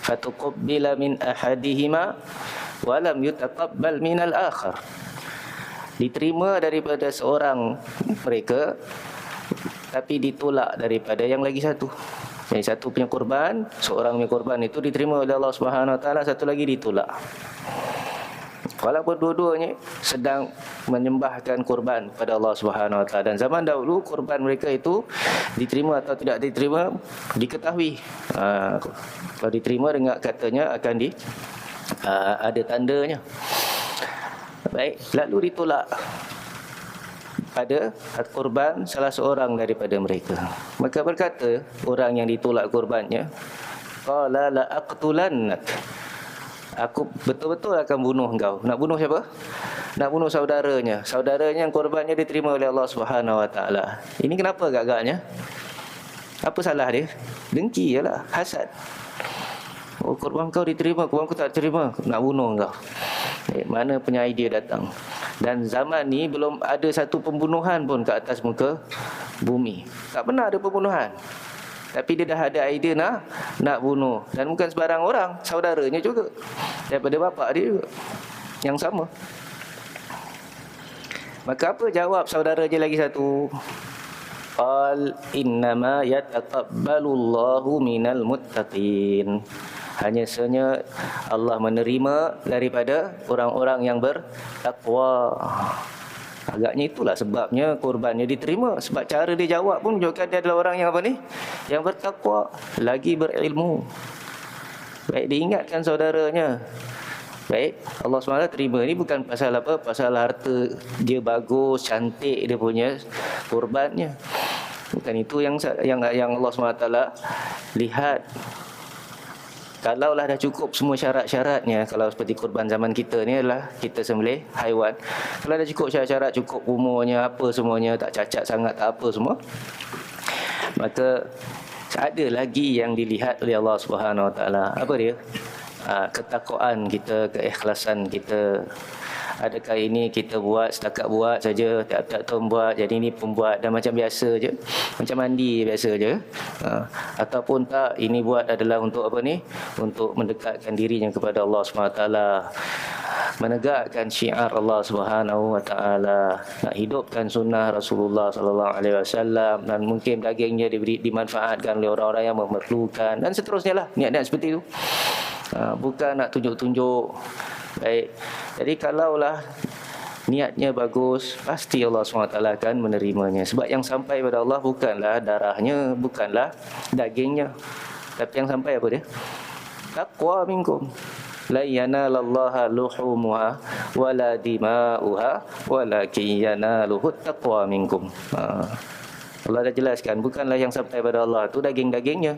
Fatuqabbila min ahadihima wa lam yutaqabbal min al-akhar. Diterima daripada seorang mereka, tapi ditolak daripada yang lagi satu. Jadi satu punya kurban, seorang punya kurban itu diterima oleh Allah Subhanahu Wa Taala, satu lagi ditolak. Walaupun dua-duanya sedang menyembahkan kurban pada Allah Subhanahu Wa Taala. Dan zaman dahulu kurban mereka itu diterima atau tidak diterima diketahui. Kalau diterima dengan katanya akan ada tandanya. Baik, lalu ditolak pada kurban salah seorang daripada mereka. Maka berkata orang yang ditolak kurbannya, qala la aqtulannak. Aku betul-betul akan bunuh engkau. Nak bunuh siapa? Nak bunuh saudaranya. Saudaranya yang korbannya diterima oleh Allah Subhanahu Wa Taala. Ini kenapa agak-agaknya? Apa salah dia? Dengki jelah, hasad. Oh, korban kau diterima, korban aku tak terima, nak bunuh engkau. Mana punya idea datang? Dan zaman ni belum ada satu pembunuhan pun ke atas muka bumi. Tak pernah ada pembunuhan. Tapi dia dah ada idea nak bunuh. Dan bukan sebarang orang, saudaranya juga. Daripada bapa dia juga. Yang sama. Maka apa jawab saudaranya lagi satu? Qal innama yataqabbalullahu minal muttaqin. Hanya sahaja Allah menerima daripada orang-orang yang bertakwa. Agaknya itulah sebabnya kurbannya diterima. Sebab cara dia jawab pun menunjukkan dia adalah orang yang apa ni? Yang bertakwa, lagi berilmu. Baik, diingatkan saudaranya. Baik, Allah SWT terima. Ini bukan pasal apa? Pasal harta dia bagus, cantik dia punya kurbannya. Bukan itu yang Allah SWT lihat. Kalaulah dah cukup semua syarat-syaratnya, kalau seperti kurban zaman kita ni adalah kita sembelih haiwan. Kalau dah cukup syarat-syarat, cukup umurnya, apa semuanya, tak cacat sangat, tak apa semua, maka ada lagi yang dilihat oleh Allah Subhanahu Wa Taala. Apa dia? Ketakwaan kita, keikhlasan kita. Adakah ini kita buat setakat buat saja, tiap-tiap tahun buat, jadi ini pembuat dan macam biasa je, macam mandi biasa je, ataupun tak, ini buat adalah untuk apa ni? Untuk mendekatkan dirinya kepada Allah SWT, menegakkan syiar Allah Subhanahu Wa Taala, nak hidupkan sunnah Rasulullah Sallallahu Alaihi Wasallam, dan mungkin dagingnya dimanfaatkan oleh orang-orang yang memerlukan, dan seterusnya lah, niat-niat seperti itu. Bukan nak tunjuk-tunjuk. Baik. Jadi kalaulah niatnya bagus, pasti Allah SWT akan menerimanya. Sebab yang sampai pada Allah bukanlah darahnya, bukanlah dagingnya, tapi yang sampai apa dia? Taqwa minkum. La yanalallaha luhumuha wala dima'uha walakin yanaluhu taqwa minkum. Allah dah jelaskan, bukanlah yang sampai pada Allah itu daging-dagingnya,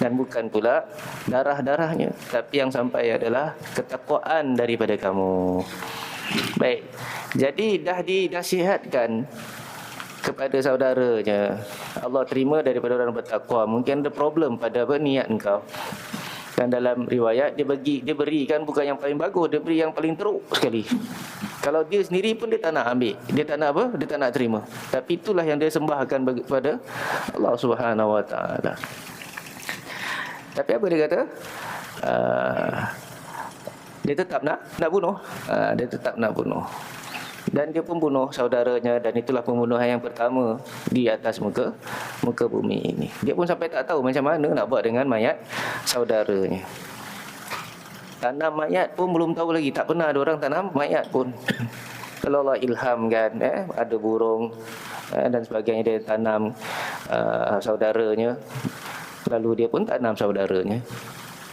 dan bukan pula darah-darahnya, tapi yang sampai adalah ketakwaan daripada kamu. Baik, jadi dah dinasihatkan kepada saudaranya. Allah terima daripada orang bertakwa. Mungkin ada problem pada niat engkau. Dan dalam riwayat dia berikan bukan yang paling bagus, dia beri yang paling teruk sekali. Kalau dia sendiri pun dia tak nak ambil, dia tak nak apa? Dia tak nak terima. Tapi itulah yang dia sembahkan kepada Allah Subhanahu Wa Taala. Tapi apa dia kata? Dia tetap nak bunuh. Dia tetap nak bunuh. Dan dia pun bunuh saudaranya, dan itulah pembunuhan yang pertama di atas muka bumi ini. Dia pun sampai tak tahu macam mana nak buat dengan mayat saudaranya. Tanam mayat pun belum tahu lagi, tak pernah ada orang tanam mayat pun. Kalau Allah ilhamkan, ada burung dan sebagainya, dia tanam saudaranya, lalu dia pun tanam saudaranya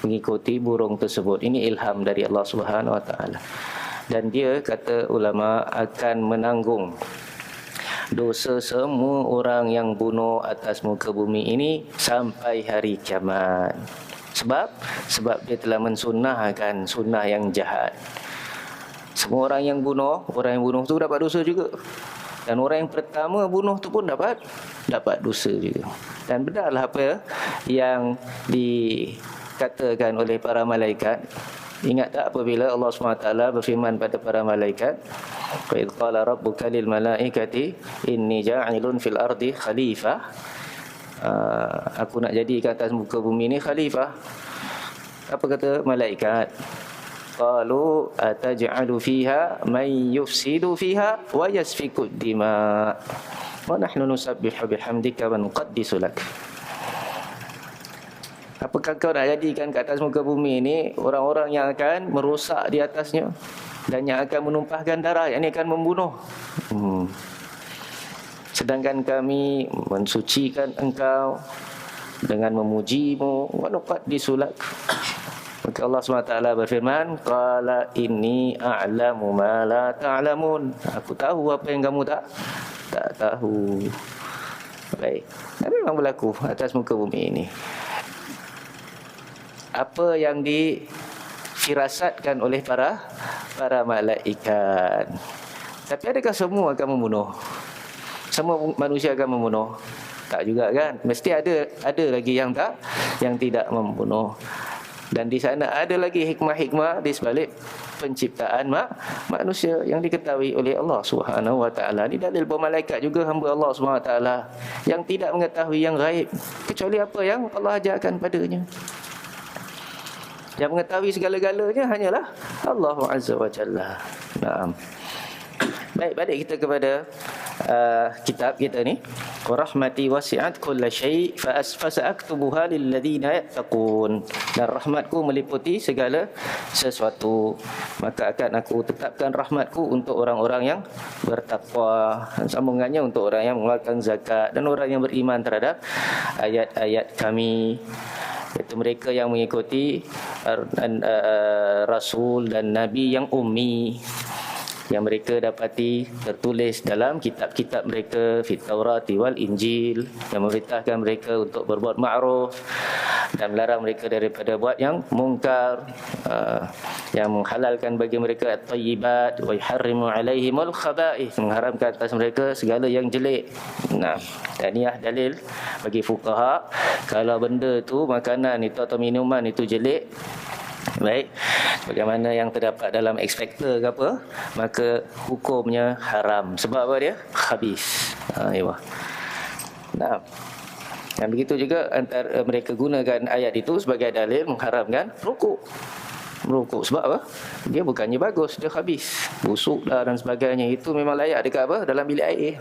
mengikuti burung tersebut. Ini ilham dari Allah Subhanahu Wa Taala. Dan dia, kata ulama, akan menanggung dosa semua orang yang bunuh atas muka bumi ini sampai hari kiamat. Sebab dia telah mensunnahkan sunnah yang jahat. Semua orang yang bunuh tu dapat dosa juga. Dan orang yang pertama bunuh tu pun dapat dosa juga. Dan benarlah apa yang dikatakan oleh para malaikat. Ingat tak apabila Allah SWT berfirman pada para malaikat, wa idh qala rabbuka lil malaikati inni ja'ilun fil ardi khalifah. Aku nak jadi ke atas muka bumi ni khalifah. Apa kata malaikat? Qalu ataj'alu fiha man yufsidu fiha wa yasfiku dima wa nahnu nusabbihu bihamdika wa nuqaddisu lak. Apakah kau nak jadikan ke atas muka bumi ini orang-orang yang akan merosak di atasnya dan yang akan menumpahkan darah, yang akan membunuh? Sedangkan kami mensucikan engkau dengan memujimu. Wa nuqaddisu lak. Maka Allah SWT berfirman, qala inni a'lamu ma la ta'lamun. Aku tahu apa yang kamu tak tahu. Baik. Dan memang berlaku atas muka bumi ini. Apa yang difirasatkan oleh para malaikat. Tapi adakah semua akan membunuh? Semua manusia akan membunuh? Tak juga kan? Mesti ada lagi yang tidak membunuh. Dan di sana ada lagi hikmah-hikmah di sebalik penciptaan manusia yang diketahui oleh Allah Subhanahu Wa Taala. Ini dalil bahawa malaikat juga hamba Allah Subhanahu Wa Taala yang tidak mengetahui yang gaib kecuali apa yang Allah ajarkan padanya. Yang mengetahui segala-galanya hanyalah Allah Azza wa Jalla. Naam. Baik, balik kita kepada kitab kita ni. Wa rahmati wasi'at kulla syai' fa sa'aktubuha lil ladzina yattaqun. Dan rahmatku meliputi segala sesuatu, maka akan aku tetapkan rahmatku untuk orang-orang yang bertakwa. Dan sambungannya untuk orang yang mengeluarkan zakat dan orang yang beriman terhadap ayat-ayat kami, iaitu mereka yang mengikuti Rasul dan Nabi yang ummi, yang mereka dapati tertulis dalam kitab-kitab mereka, fit Taurati wal Injil, yang memerintahkan mereka untuk berbuat ma'ruf dan melarang mereka daripada buat yang mungkar, yang menghalalkan bagi mereka at-tayyibat wa yuharrimu alaihimul khaba'ith, mengharamkan atas mereka segala yang jelek. Nah, dan inilah dalil bagi fuqaha, kalau benda tu, makanan itu atau minuman itu jelek, baik, bagaimana yang terdapat dalam ekspektor ke apa, maka hukumnya haram. Sebab apa dia? Khabis. Nah, dan begitu juga antara mereka gunakan ayat itu sebagai dalil mengharamkan merokok. Sebab apa? Dia bukannya bagus, dia khabis, busuk dah dan sebagainya. Itu memang layak dekat apa? Dalam bilik air.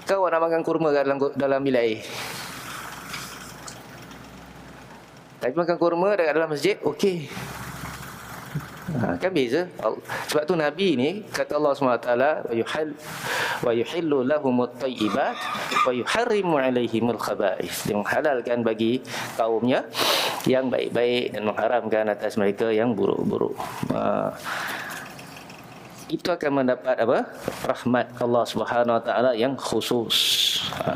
Kau nak makan kurma dalam bilik air, tapi makan kurma dekat dalam masjid, okey. Kan beza. Sebab tu Nabi ni kata Allah SWT, wa yuhillu lahumut tayyibat wa yuharrimu alaihimul khaba'ith. Dia menghalalkan bagi kaumnya yang baik-baik dan mengharamkan atas mereka yang buruk-buruk. Itu akan mendapat apa? Rahmat Allah Subhanahu Wa Taala yang khusus.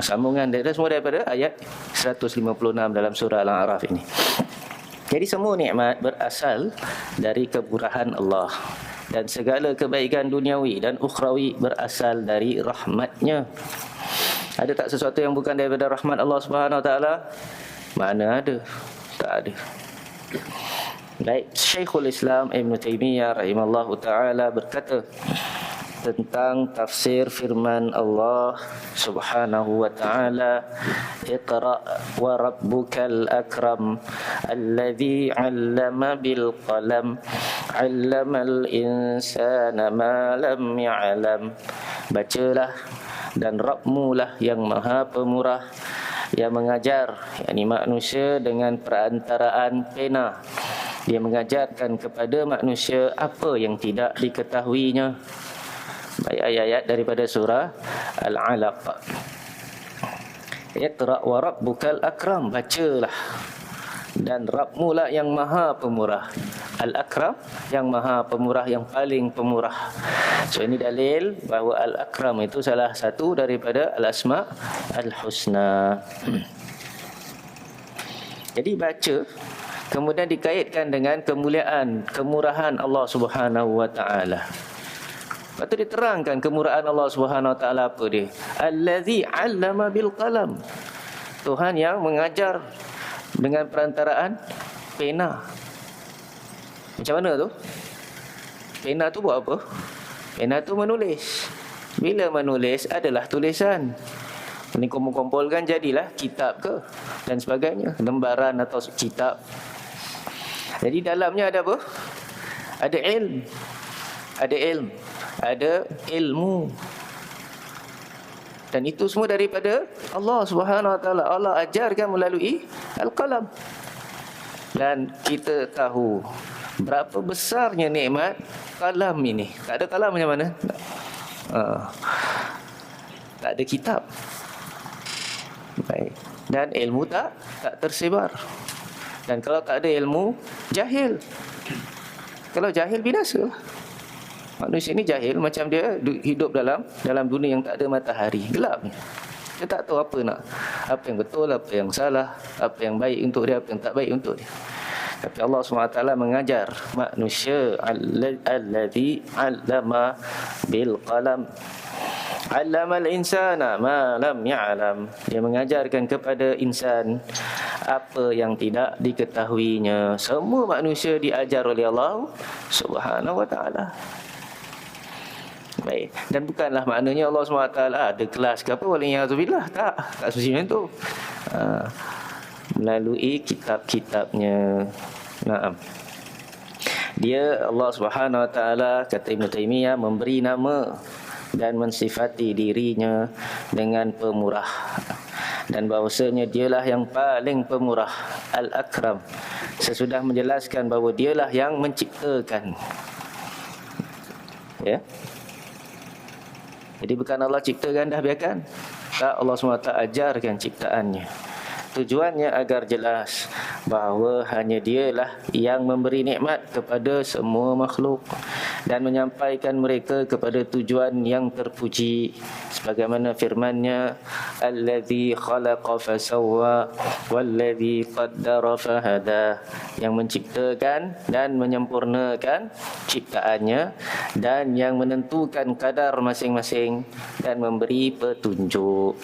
Sambungan semua daripada ayat 156 dalam surah Al-A'raf ini. Jadi semua nikmat berasal dari kemurahan Allah dan segala kebaikan duniawi dan ukhrawi berasal dari rahmat-Nya. Ada tak sesuatu yang bukan daripada rahmat Allah Subhanahu Wa Taala? Mana ada? Tak ada. Baik, Syekhul Islam Ibn Taymiyah rahimallahu taala berkata tentang tafsir firman Allah Subhanahu wa taala, Iqra wa rabbukal akram alladhi 'allama bil qalam 'allamal insana ma lam ya'lam. Bacalah dan Rabbmu lah yang Maha Pemurah yang mengajar, yakni manusia dengan perantaraan pena. Dia mengajarkan kepada manusia apa yang tidak diketahuinya. Baik, ayat-ayat daripada surah Al-Alaq. Iqra wa rabbukal akram, bacalah dan Rabbmu lah yang Maha Pemurah. Al-Akram, yang Maha Pemurah, yang paling pemurah. So ini dalil bahawa Al-Akram itu salah satu daripada Al-Asma' Al-Husna. Jadi baca kemudian dikaitkan dengan kemuliaan, kemurahan Allah Subhanahu wa taala. Lepas tu diterangkan kemurahan Allah Subhanahu wa taala apa dia? Allazi 'allama bil qalam. Tuhan yang mengajar dengan perantaraan pena. Macam mana tu? Pena tu buat apa? Pena tu menulis. Bila menulis adalah tulisan. Ini kumpul-kumpulkan jadilah kitab ke dan sebagainya, lembaran atau kitab. Jadi dalamnya ada apa? Ada ilmu. Ada ilmu. Ada ilmu. Dan itu semua daripada Allah Subhanahu Wa Taala. Allah ajarkan melalui Al-Qalam. Dan kita tahu berapa besarnya nikmat kalam ini. Tak ada kalam macam mana? Tak ada kitab. Baik. Dan ilmu tak tersebar. Dan kalau tak ada ilmu, jahil. Kalau jahil, binasa. Manusia ini jahil, macam dia hidup dalam dunia yang tak ada matahari, gelap. Dia tak tahu apa yang betul, apa yang salah, apa yang baik untuk dia, apa yang tak baik untuk dia. Tapi Allah SWT mengajar manusia, alladhi 'allama bil qalam, 'allamal insana ma lam ya'lam. Dia mengajarkan kepada insan apa yang tidak diketahuinya. Semua manusia diajar oleh Allah Subhanahu wa taala. Baik. Dan bukanlah maknanya Allah SWT ada kelas ke apa, waliyahzubillah. Tak semesti macam tu. Melalui kitab-kitabnya. Naam. Dia Allah Subhanahu Wa Taala, kata Ibn Taymiyah, memberi nama dan mensifati dirinya dengan pemurah, dan bahawasanya dialah yang paling pemurah, Al-Akram. Sesudah menjelaskan bahawa dialah yang menciptakan. Ya. Jadi bukan Allah ciptakan dah biarkan. Tak, Allah SWT ajarkan ciptaannya. Tujuannya agar jelas bahawa hanya dialah yang memberi nikmat kepada semua makhluk dan menyampaikan mereka kepada tujuan yang terpuji, sebagaimana firman-Nya, allazi khalaqa fasawwa wallazi qaddara fahada, yang menciptakan dan menyempurnakan ciptaannya dan yang menentukan kadar masing-masing dan memberi petunjuk.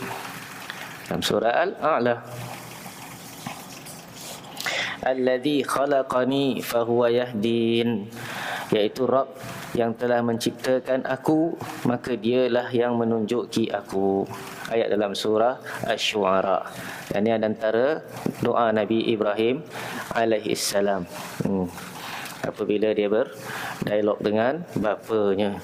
Dalam surah Al-A'la, alladzi khalaqani fahuwa yahdin, iaitu Rabb yang telah menciptakan aku, maka dialah yang menunjuki aku. Ayat dalam surah Asy-Syu'ara. Dan ini antara doa Nabi Ibrahim alaihissalam apabila dia berdialog dengan bapanya.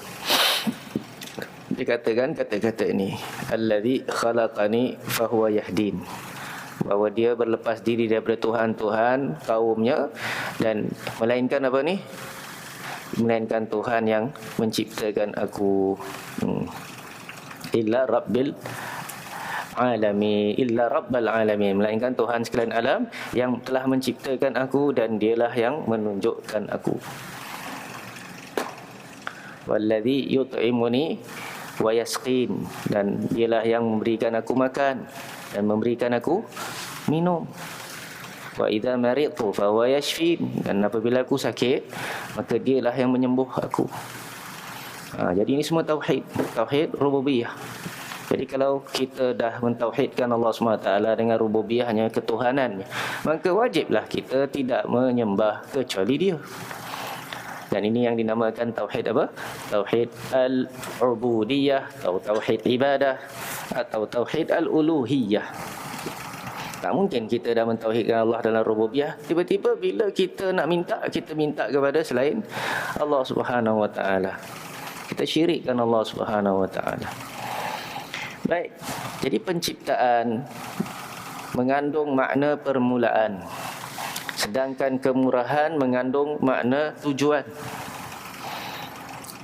Dia katakan kata-kata ini, allazi khalaqani fahuwa yahdin, bahawa dia berlepas diri daripada Tuhan-Tuhan kaumnya, dan melainkan apa ni? Melainkan Tuhan yang menciptakan aku. Illa rabbil alamin, illa rabbal alamin, melainkan Tuhan sekalian alam yang telah menciptakan aku dan dialah yang menunjukkan aku. Wallazi yut'imuni wa yasqin, dan dialah yang memberikan aku makan dan memberikan aku minum. Wa idza maridtu fa huwa yashfin, dan apabila aku sakit maka dialah yang menyembuh aku. Jadi ini semua tauhid, tauhid rububiyah. Jadi kalau kita dah mentauhidkan Allah SWT dengan rububiyahnya, ketuhanannya, maka wajiblah kita tidak menyembah kecuali Dia. Dan ini yang dinamakan tauhid apa? Tauhid al-ubudiyah atau tauhid ibadah atau tauhid al-uluhiyah. Tak mungkin kita dah mentauhidkan Allah dalam rububiyah, tiba-tiba bila kita nak minta, kita minta kepada selain Allah Subhanahu Wa Taala. Kita syirikkan Allah Subhanahu Wa Taala. Baik, jadi penciptaan mengandung makna permulaan, sedangkan kemurahan mengandung makna tujuan.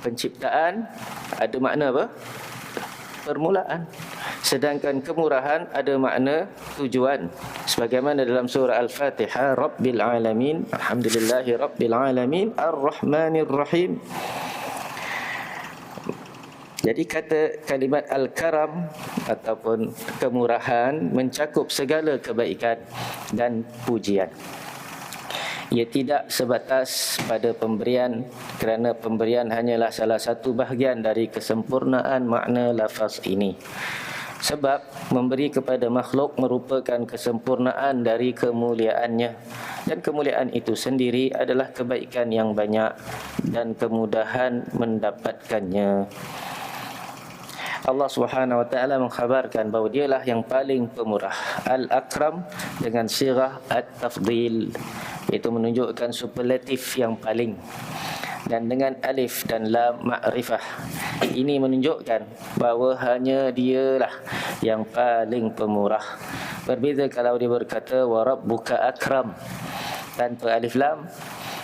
Penciptaan ada makna apa? Permulaan. Sedangkan kemurahan ada makna tujuan. Sebagaimana dalam surah Al-Fatihah, Rabbil Alamin, Alhamdulillahi Rabbil Alamin, Ar-Rahmanir Rahim. Jadi kalimat Al-Karam ataupun kemurahan mencakup segala kebaikan dan pujian. Ia tidak sebatas pada pemberian, kerana pemberian hanyalah salah satu bahagian dari kesempurnaan makna lafaz ini. Sebab memberi kepada makhluk merupakan kesempurnaan dari kemuliaannya, dan kemuliaan itu sendiri adalah kebaikan yang banyak dan kemudahan mendapatkannya. Allah Subhanahu Wa Taala mengkhabarkan bahawa Dialah yang paling pemurah, Al-Akram, dengan sirah At-Tafdil, iaitu menunjukkan superlatif yang paling, dan dengan alif dan lam ma'rifah, ini menunjukkan bahawa hanya Dialah yang paling pemurah. Berbeza kalau dia berkata wa rabbuka akram tanpa alif lam,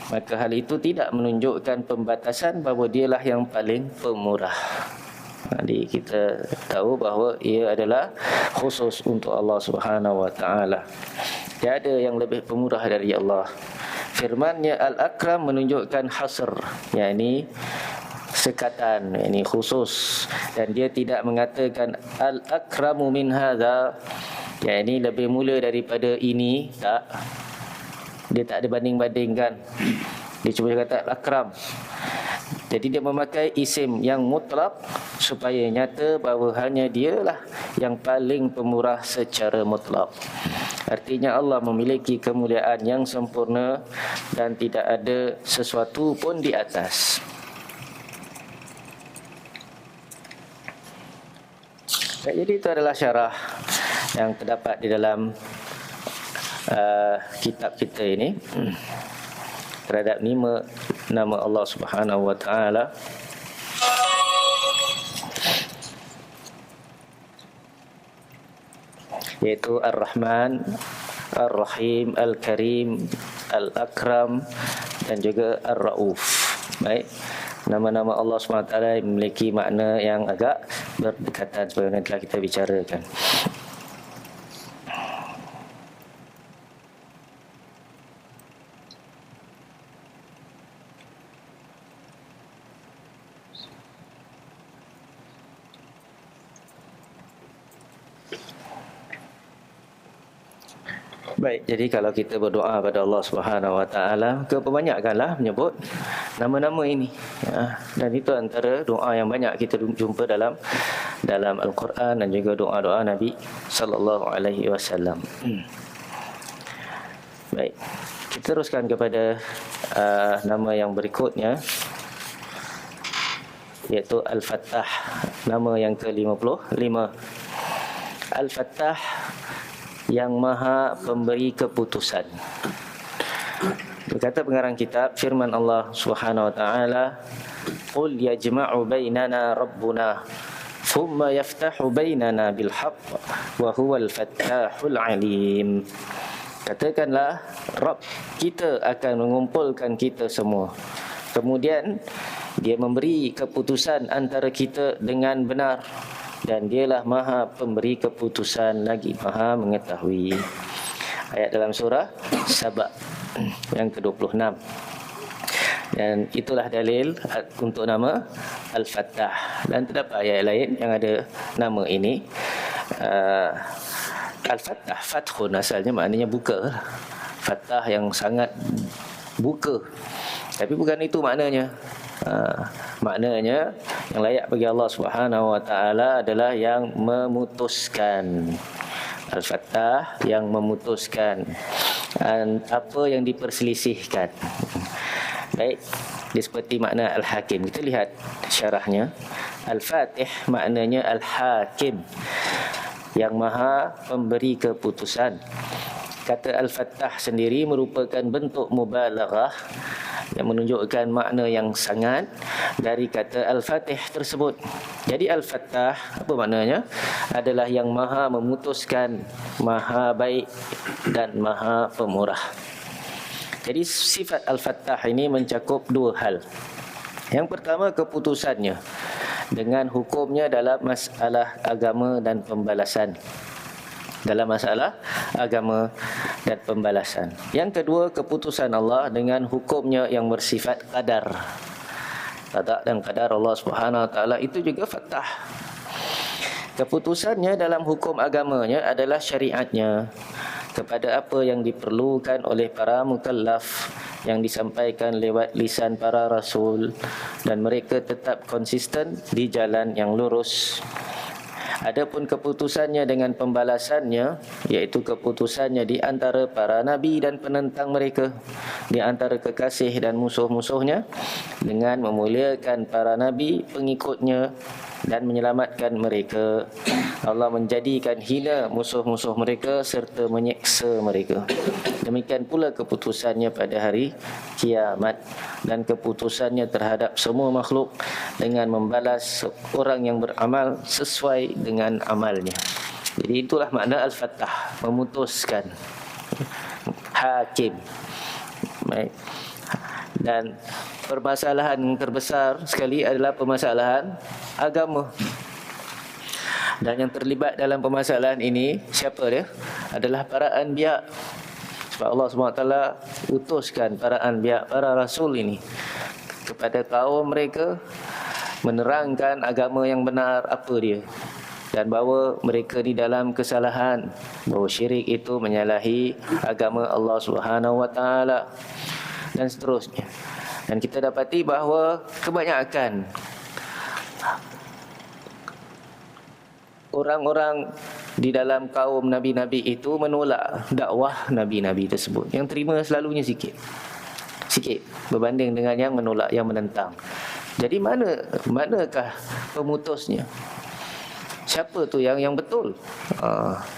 maka hal itu tidak menunjukkan pembatasan bahawa Dialah yang paling pemurah. Jadi kita tahu bahawa ia adalah khusus untuk Allah Subhanahu Wa Taala. Tiada yang lebih pemurah dari Allah. Firman-Nya Al-Akram menunjukkan hasr, yakni sekatan, yakni khusus, dan dia tidak mengatakan Al-Akramu min hadza, yakni lebih mulia daripada ini. Tak, dia tak ada banding-bandingkan. Dia cuma kata Al-Akram. Jadi dia memakai isim yang mutlak supaya nyata bahawa hanya Dialah yang paling pemurah secara mutlak. Artinya Allah memiliki kemuliaan yang sempurna dan tidak ada sesuatu pun di atas. Jadi itu adalah syarah yang terdapat di dalam kitab kita ini terhadap nama Allah Subhanahu Wa Taala. Yaitu Ar-Rahman, Ar-Rahim, Al-Karim, Al-Akram dan juga Ar-Rauf. Baik, nama-nama Allah SWT memiliki makna yang agak berdekatan sebagaimana telah kita bicarakan. Baik, jadi kalau kita berdoa pada Allah Subhanahu Wa Taala, keperbanyakkanlah menyebut nama-nama ini. Dan itu antara doa yang banyak kita jumpa dalam Al-Quran dan juga doa-doa Nabi sallallahu alaihi wasallam. Baik, kita teruskan kepada nama yang berikutnya, iaitu Al-Fattah, nama yang ke-55. Al-Fattah, yang maha pemberi keputusan. Berkata pengarang kitab, firman Allah Subhanahu Wa Taala, "Qul yajma'u bainana rabbuna, thumma yaftahu bainana bil haqq, wa huwal fattahul alim." Katakanlah, Rabb kita akan mengumpulkan kita semua, kemudian Dia memberi keputusan antara kita dengan benar, dan Dialah maha pemberi keputusan lagi maha mengetahui. Ayat dalam surah Saba yang ke-26. Dan itulah dalil untuk nama Al-Fattah. Dan terdapat ayat lain yang ada nama ini. Al-Fattah, Fathun asalnya maknanya buka. Fattah yang sangat buka. Tapi bukan itu maknanya. Maknanya yang layak bagi Allah Subhanahu wa taala adalah yang memutuskan. Al-Fattah, yang memutuskan apa yang diperselisihkan. Baik, dia seperti makna Al-Hakim. Kita lihat syarahnya. Al-Fatih maknanya Al-Hakim, yang maha pemberi keputusan. Kata Al-Fattah sendiri merupakan bentuk mubalaghah yang menunjukkan makna yang sangat dari kata Al-Fatih tersebut. Jadi Al-Fattah, apa maknanya? Adalah yang maha memutuskan, maha baik dan maha pemurah. Jadi sifat Al-Fattah ini mencakup dua hal. Yang pertama, keputusannya dengan hukumnya dalam masalah agama dan pembalasan. Dalam masalah agama dan pembalasan. Yang kedua, keputusan Allah dengan hukumnya yang bersifat qadar. Qada dan qadar Allah Subhanahu wa taala itu juga fattah. Keputusannya dalam hukum agamanya adalah syariatnya, kepada apa yang diperlukan oleh para mukallaf, yang disampaikan lewat lisan para rasul, dan mereka tetap konsisten di jalan yang lurus. Adapun keputusannya dengan pembalasannya, iaitu keputusannya di antara para nabi dan penentang mereka, di antara kekasih dan musuh-musuhnya, dengan memuliakan para nabi pengikutnya dan menyelamatkan mereka. Allah menjadikan hina musuh-musuh mereka serta menyeksa mereka. Demikian pula keputusannya pada hari kiamat, dan keputusannya terhadap semua makhluk dengan membalas orang yang beramal sesuai dengan amalnya. Jadi itulah makna Al-Fattah, memutuskan. Hakim. Baik. Dan permasalahan yang terbesar sekali adalah permasalahan agama. Dan yang terlibat dalam permasalahan ini, siapa dia? Adalah para anbiya. Sebab Allah SWT utuskan para anbiya, para rasul ini kepada kaum mereka, menerangkan agama yang benar apa dia, dan bahawa mereka di dalam kesalahan, bahawa syirik itu menyalahi agama Allah SWT, dan seterusnya. Dan kita dapati bahawa kebanyakan orang-orang di dalam kaum nabi-nabi itu menolak dakwah nabi-nabi tersebut. Yang terima selalunya sikit berbanding dengan yang menolak, yang menentang. Jadi manakah pemutusnya? Siapa tu yang betul?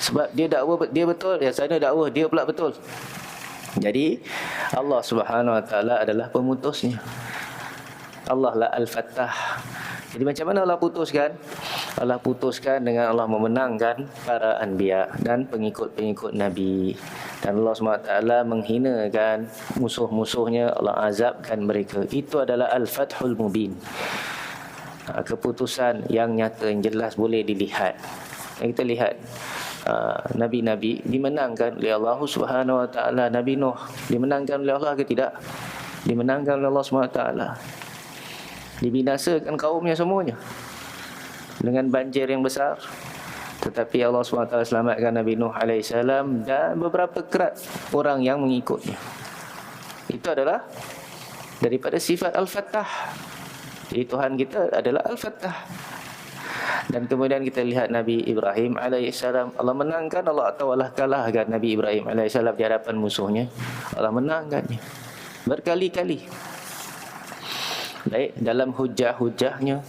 Sebab dia dakwah dia betul, yang sana dakwah dia pula betul. Jadi Allah Subhanahu wa taala adalah pemutusnya. Allah lah Al-Fattah. Jadi macam mana Allah putuskan? Allah putuskan dengan Allah memenangkan para anbiya dan pengikut-pengikut Nabi. Dan Allah SWT menghinakan musuh-musuhnya, Allah azabkan mereka. Itu adalah Al-Fathul Mubin. Keputusan yang nyata, yang jelas, boleh dilihat. Kita lihat Nabi-Nabi dimenangkan oleh Allah Subhanahu wa taala. Nabi Nuh dimenangkan oleh Allah ke tidak? Dimenangkan oleh Allah Subhanahu wa taala. Dibinasakan kaumnya semuanya dengan banjir yang besar, tetapi Allah SWT selamatkan Nabi Nuh AS dan beberapa kerat orang yang mengikutnya. Itu adalah daripada sifat Al-Fattah. Jadi Tuhan kita adalah Al-Fattah. Dan kemudian kita lihat Nabi Ibrahim AS, Allah menangkan, Allah atau Allah kalahkan Nabi Ibrahim AS di hadapan musuhnya. Allah menangkannya berkali-kali. Baik, dalam hujah-hujahnya,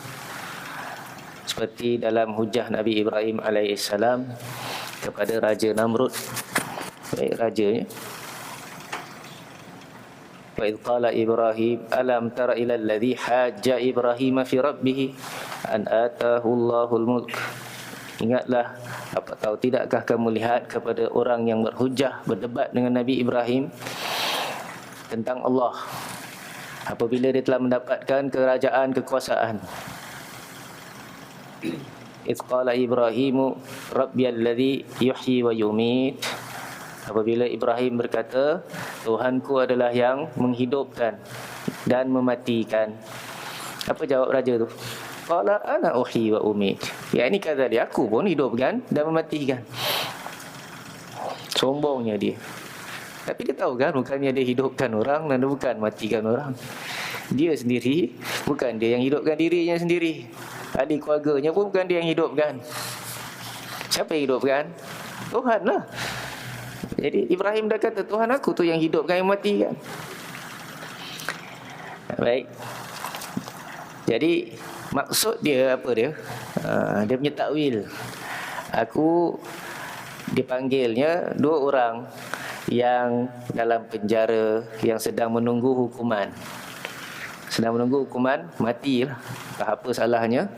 seperti dalam hujah Nabi Ibrahim AS kepada Raja Namrud. Baik, rajanya. Wa idh qala Ibrahim alam tara ila alladhi hajja Ibrahim fi rabbih an atahu Allahul mulk. Ingatlah, apa tahu tidakkah kamu lihat kepada orang yang berhujah, berdebat dengan Nabi Ibrahim tentang Allah, apabila dia telah mendapatkan kerajaan, kekuasaan. Idh qala Ibrahimu rabbiyalladzi yuhyi wa yumit. Apabila Ibrahim berkata, Tuhanku adalah yang menghidupkan dan mematikan. Apa jawab raja tu? Qala ana uhyi wa umit. Ya, ini kata dia, aku pun hidupkan dan mematikan. Sombongnya dia. Tapi dia tahu kan, bukannya dia hidupkan orang dan bukan matikan orang. Dia sendiri, bukan dia yang hidupkan dirinya sendiri. Ahli keluarganya pun bukan dia yang hidupkan. Siapa yang hidupkan? Tuhan lah. Jadi Ibrahim dah kata, Tuhan aku tu yang hidupkan, yang matikan. Baik. Jadi maksud dia apa dia? Dia punya takwil. Aku dipanggilnya dua orang yang dalam penjara, yang sedang menunggu hukuman. Sedang menunggu hukuman mati lah. Apa salahnya?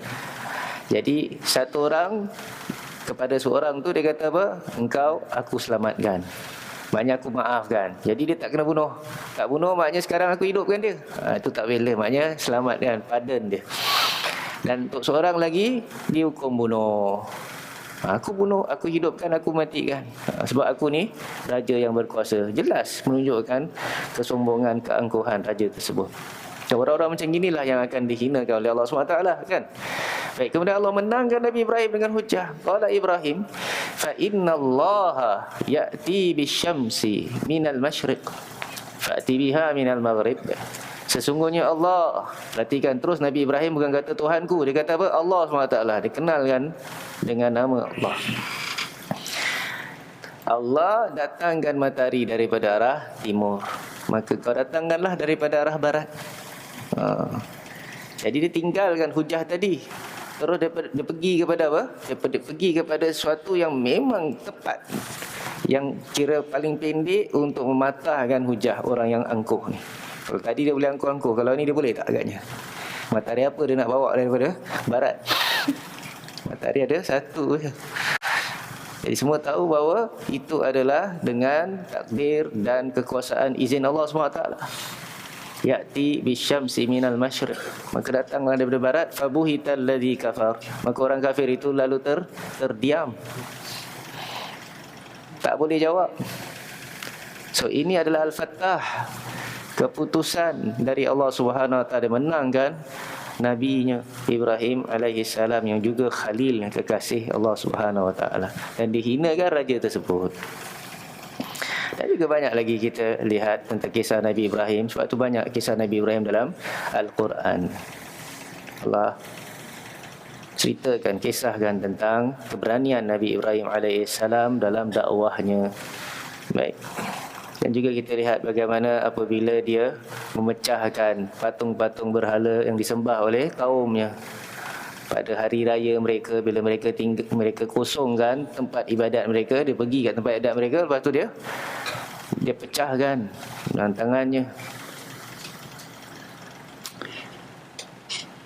Jadi satu orang kepada seorang tu dia kata apa? Engkau aku selamatkan. Maknanya aku maafkan. Jadi dia tak kena bunuh. Tak bunuh maknanya sekarang aku hidupkan dia. Itu tak boleh. Maknanya selamatkan, pardon dia. Dan untuk seorang lagi dihukum bunuh. Aku bunuh, aku hidupkan, aku matikan. Sebab aku ni raja yang berkuasa. Jelas menunjukkan kesombongan, keangkuhan raja tersebut. Orang-orang macam inilah yang akan dihinakan oleh Allah SWT kan. Baik, kemudian Allah menangkan Nabi Ibrahim dengan hujah. Qala Ibrahim, fa innallaha ya'ti bisyamsi minal masyriq fa'ti biha minal maghrib. Sesungguhnya Allah, perhatikan terus Nabi Ibrahim bukan kata Tuhanku, dia kata apa? Allah SWT, dikenalkan dengan nama Allah. Allah datangkan matahari daripada arah timur, maka kau datangkanlah daripada arah barat. Jadi dia tinggalkan hujah tadi. Terus dia pergi kepada apa? Dia pergi kepada sesuatu yang memang tepat, yang kira paling pendek untuk mematahkan hujah orang yang angkuh ni. Kalau tadi dia boleh angkuh-angkuh, kalau ni dia boleh tak agaknya? Matahari apa dia nak bawa daripada barat? Matahari ada satu je. Jadi semua tahu bahawa itu adalah dengan takdir dan kekuasaan izin Allah SWT. Ya'ti bisyamsi minal masyriq, maka datanglah daripada barat. Fabuhital ladzi kafar, maka orang kafir itu lalu terdiam, tak boleh jawab. So ini adalah Al-Fattah, keputusan dari Allah Subhanahu Wa Taala menangkan nabinya Ibrahim alaihi salam yang juga khalil, kekasih Allah Subhanahu Wa Taala, dan dihinakan raja tersebut. Dan juga banyak lagi kita lihat tentang kisah Nabi Ibrahim. Sebab tu banyak kisah Nabi Ibrahim dalam Al-Quran. Allah ceritakan, kisahkan tentang keberanian Nabi Ibrahim AS dalam dakwahnya. Baik. Dan juga kita lihat bagaimana apabila dia memecahkan patung-patung berhala yang disembah oleh kaumnya. Pada hari raya mereka, bila mereka kosongkan tempat ibadat mereka, dia pergi kat tempat ibadat mereka, lepas tu dia pecahkan dengan tangannya.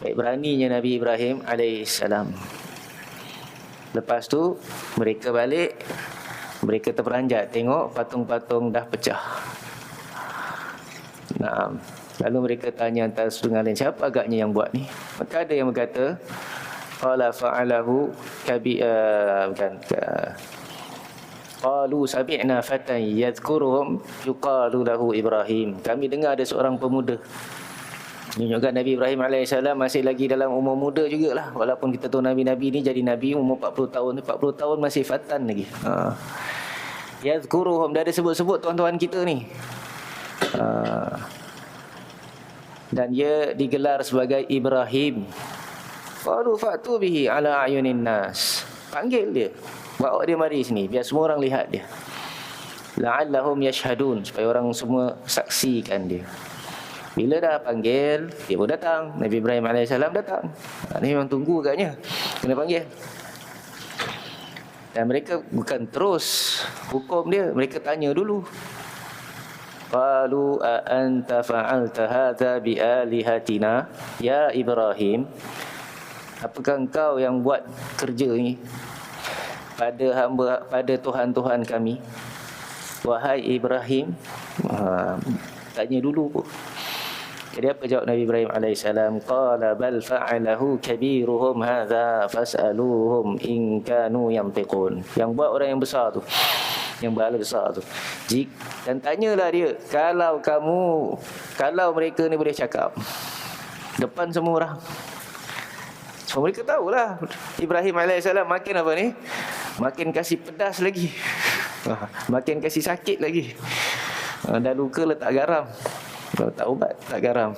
Baik, beraninya Nabi Ibrahim alaihissalam. Lepas tu mereka balik, mereka terperanjat tengok patung-patung dah pecah. Nah, lalu mereka tanya antara satu dengan lain, siapa agaknya yang buat ni? Maka ada yang berkata, qala fa'alahu qalu sami'na fatan yadhkuruhum yuqalu lahu Ibrahim. Kami dengar ada seorang pemuda. Menunjukkan Nabi Ibrahim AS masih lagi dalam umur muda jugalah. Walaupun kita tahu Nabi-Nabi ni jadi Nabi umur 40 tahun. 40 tahun masih fatan lagi. Yadhkuruhum, dah ada sebut-sebut tuan-tuan kita ni. Dan dia digelar sebagai Ibrahim. Qalu fa'tu bihi ala ayunin nas. Panggil dia, bawa dia mari sini, biar semua orang lihat dia. La'allahum yashhadun, supaya orang semua saksikan dia. Bila dah panggil, dia pun datang. Nabi Ibrahim AS datang. Ni memang tunggu agaknya, kena panggil. Dan mereka bukan terus hukum dia, mereka tanya dulu. Qalu a anta fa'alta hadza bi alihatina ya Ibrahim. Apakah engkau yang buat kerja ni pada Tuhan-Tuhan kami, wahai Ibrahim? Tanya dulu pun. Jadi apa jawab Nabi Ibrahim AS? Qala bal fa'alahu kabiruhum hadza fas'aluhum in kanu yantiqun. Yang buat orang yang besar tu, yang berhala besar tu. Dan tanyalah dia, kalau mereka ni boleh cakap depan semua orang. So mereka tahulah Ibrahim AS makin apa ni, makin kasih pedas lagi, makin kasih sakit lagi. Dah luka letak garam. Kalau tak ubat, tak garam.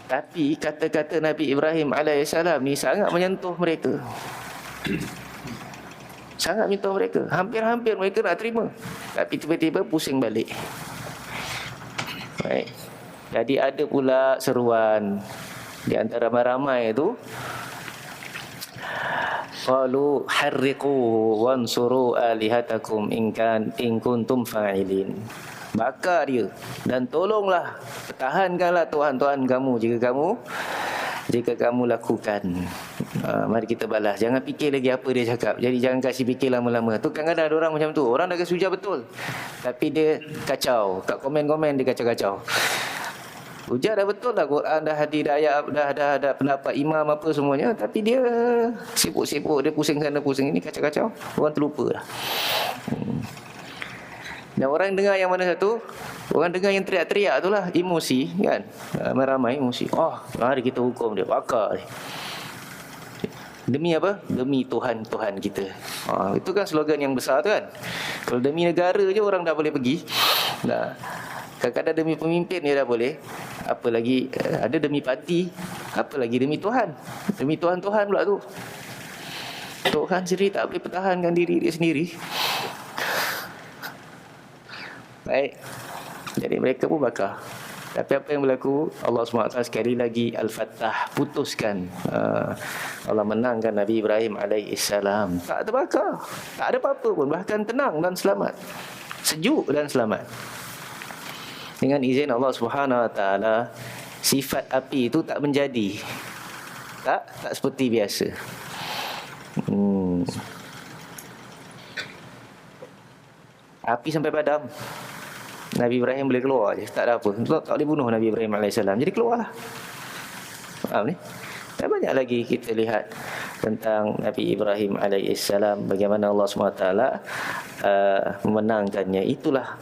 Tapi kata-kata Nabi Ibrahim alaihissalam ni sangat menyentuh mereka. Sangat menyentuh mereka. Hampir-hampir mereka nak terima. Tapi tiba-tiba pusing balik. Baik. Jadi ada pula seruan di antara ramai-ramai itu, qalu harriqu wansuru alihatakum in kuntum fa'ilin. Bakar dia dan tolonglah, pertahankanlah Tuhan-Tuhan kamu jika kamu lakukan. Mari kita balas. Jangan fikir lagi apa dia cakap. Jadi jangan kasih fikir lama-lama. Tu kadang-kadang ada orang macam tu. Orang dah kasi hujah betul, tapi dia kacau. Kat komen-komen dia kacau-kacau. Hujah dah betul lah, Quran dah hadir, dah ayat, dah ada pendapat imam apa semuanya, tapi dia sibuk-sibuk, dia pusing sana pusing ini, kacau-kacau. Orang terlupa lah. Dan orang dengar yang mana satu? Orang dengar yang teriak-teriak tu lah, emosi kan. Ramai emosi. Mari kita hukum dia, bakar dia. Demi apa? Demi Tuhan-Tuhan kita. Itu kan slogan yang besar tu kan. Kalau demi negara je orang dah boleh pergi. Kadang-kadang demi pemimpin dia dah boleh. Apa lagi ada demi parti, apa lagi demi Tuhan. Demi Tuhan-Tuhan pula tu. Tuhan sendiri tak boleh pertahankan diri dia sendiri. Baik. Jadi mereka pun bakar. Tapi apa yang berlaku? Allah SWT sekali lagi Al-Fattah, putuskan. Allah menangkan Nabi Ibrahim alaihissalam. Tak terbakar, tak ada apa-apa pun. Bahkan tenang dan selamat, sejuk dan selamat. Dengan izin Allah SWT, sifat api itu tak menjadi. Tak seperti biasa. Api sampai padam, Nabi Ibrahim boleh keluar je, tak ada apa. Tak boleh bunuh Nabi Ibrahim AS. Jadi keluarlah. Faham ni? Dan banyak lagi kita lihat tentang Nabi Ibrahim AS, bagaimana Allah SWT memenangkannya. Itulah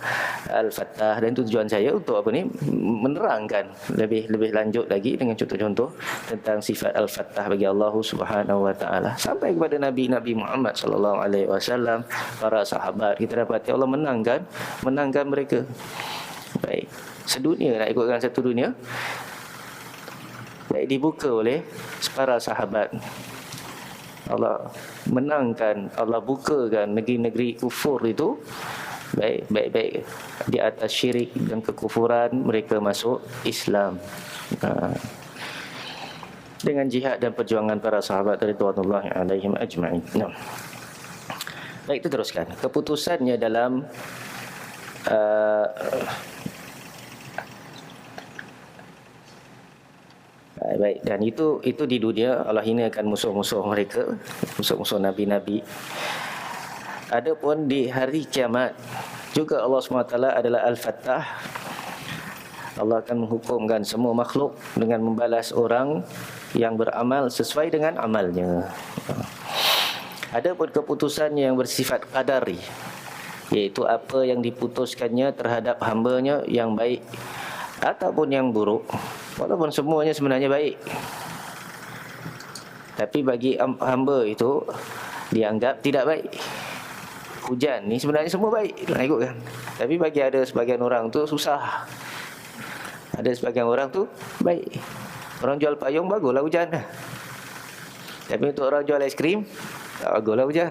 Al-Fattah. Dan itu tujuan saya untuk apa ni, menerangkan lebih lanjut lagi dengan contoh-contoh tentang sifat Al-Fattah bagi Allah Subhanahu Wa Taala, sampai kepada Nabi Muhammad sallallahu alaihi wasallam, para sahabat. Kita dapati Allah menangkan mereka. Baik, sedunia, nak ikutkan satu dunia, baik, dibuka oleh para sahabat. Allah menangkan, Allah bukakan negeri-negeri kufur itu. Baik di atas syirik dan kekufuran, mereka masuk Islam dengan jihad dan perjuangan para sahabat radhiyallahu alaihim ajma'in. Baik, itu teruskan. Keputusannya dalam baik, dan itu di dunia Allah hinakan musuh-musuh mereka, musuh-musuh nabi-nabi. Adapun di hari kiamat juga Allah SWT adalah Al-Fattah. Allah akan menghukumkan semua makhluk dengan membalas orang yang beramal sesuai dengan amalnya. Adapun keputusannya yang bersifat qadari, iaitu apa yang diputuskannya terhadap hambanya yang baik ataupun yang buruk, walaupun semuanya sebenarnya baik, tapi bagi hamba itu dianggap tidak baik. Hujan ni sebenarnya semua baik, nak ikutkan, tapi bagi ada sebagian orang tu susah. Ada sebagian orang tu baik. Orang jual payung, baguslah hujan. Tapi untuk orang jual aiskrim, tak baguslah hujan.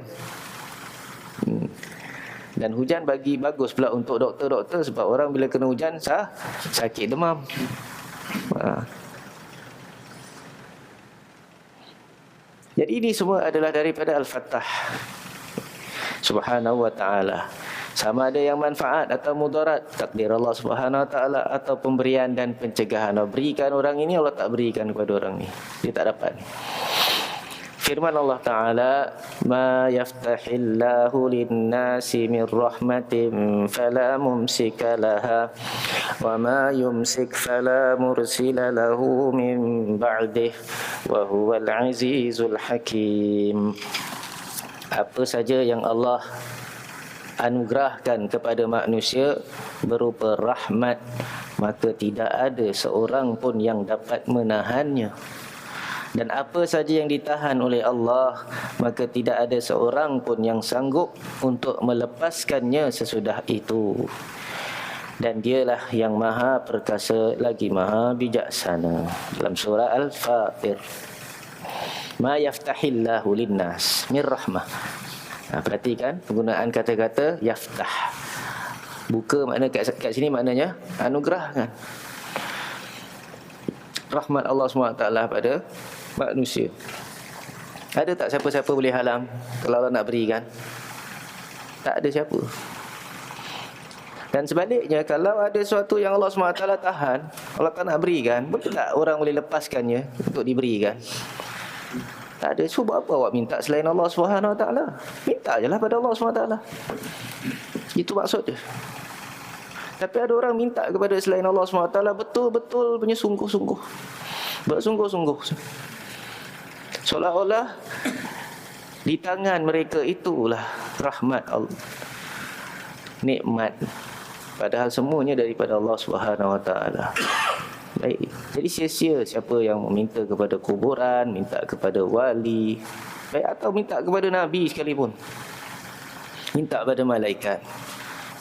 Dan hujan bagus pula untuk doktor-doktor, sebab orang bila kena hujan sakit demam. Jadi ini semua adalah daripada Al-Fattah Subhanahu wa ta'ala. Sama ada yang manfaat atau mudarat, takdir Allah Subhanahu wa ta'ala, atau pemberian dan pencegahan. Allah berikan orang ini, Allah tak berikan kepada orang ini, dia tak dapat. Firman Allah Ta'ala, ma yaftahillahu linnasi min rahmatin fala mumsika laha wa ma yumsik fala mursila lahu min ba'dih wa huwal azizul hakim. Apa saja yang Allah anugerahkan kepada manusia berupa rahmat, maka tidak ada seorang pun yang dapat menahannya. Dan apa saja yang ditahan oleh Allah, maka tidak ada seorang pun yang sanggup untuk melepaskannya sesudah itu. Dan dialah yang maha perkasa lagi maha bijaksana. Dalam surah Al-Fatir, ma yaftahillahu linnas min rahmah. Perhatikan penggunaan kata-kata yaftah. Buka makna kat sini maknanya anugerah kan. Rahmat Allah SWT pada manusia. Ada tak siapa-siapa boleh halang kalau Allah nak berikan? Tak ada siapa. Dan sebaliknya, kalau ada sesuatu yang Allah SWT tahan, Allah tak nak berikan, boleh tak orang boleh lepaskannya untuk diberikan? Tak ada. So, buat apa awak minta selain Allah SWT? Minta je lah pada Allah SWT. Itu maksud dia. Tapi ada orang minta kepada selain Allah SWT betul-betul punya sungguh-sungguh, bersungguh-sungguh, seolah-olah di tangan mereka itulah rahmat Allah, nikmat, padahal semuanya daripada Allah SWT. Baik. Jadi sia-sia siapa yang meminta kepada kuburan, minta kepada wali, baik, atau minta kepada Nabi sekalipun, minta kepada malaikat.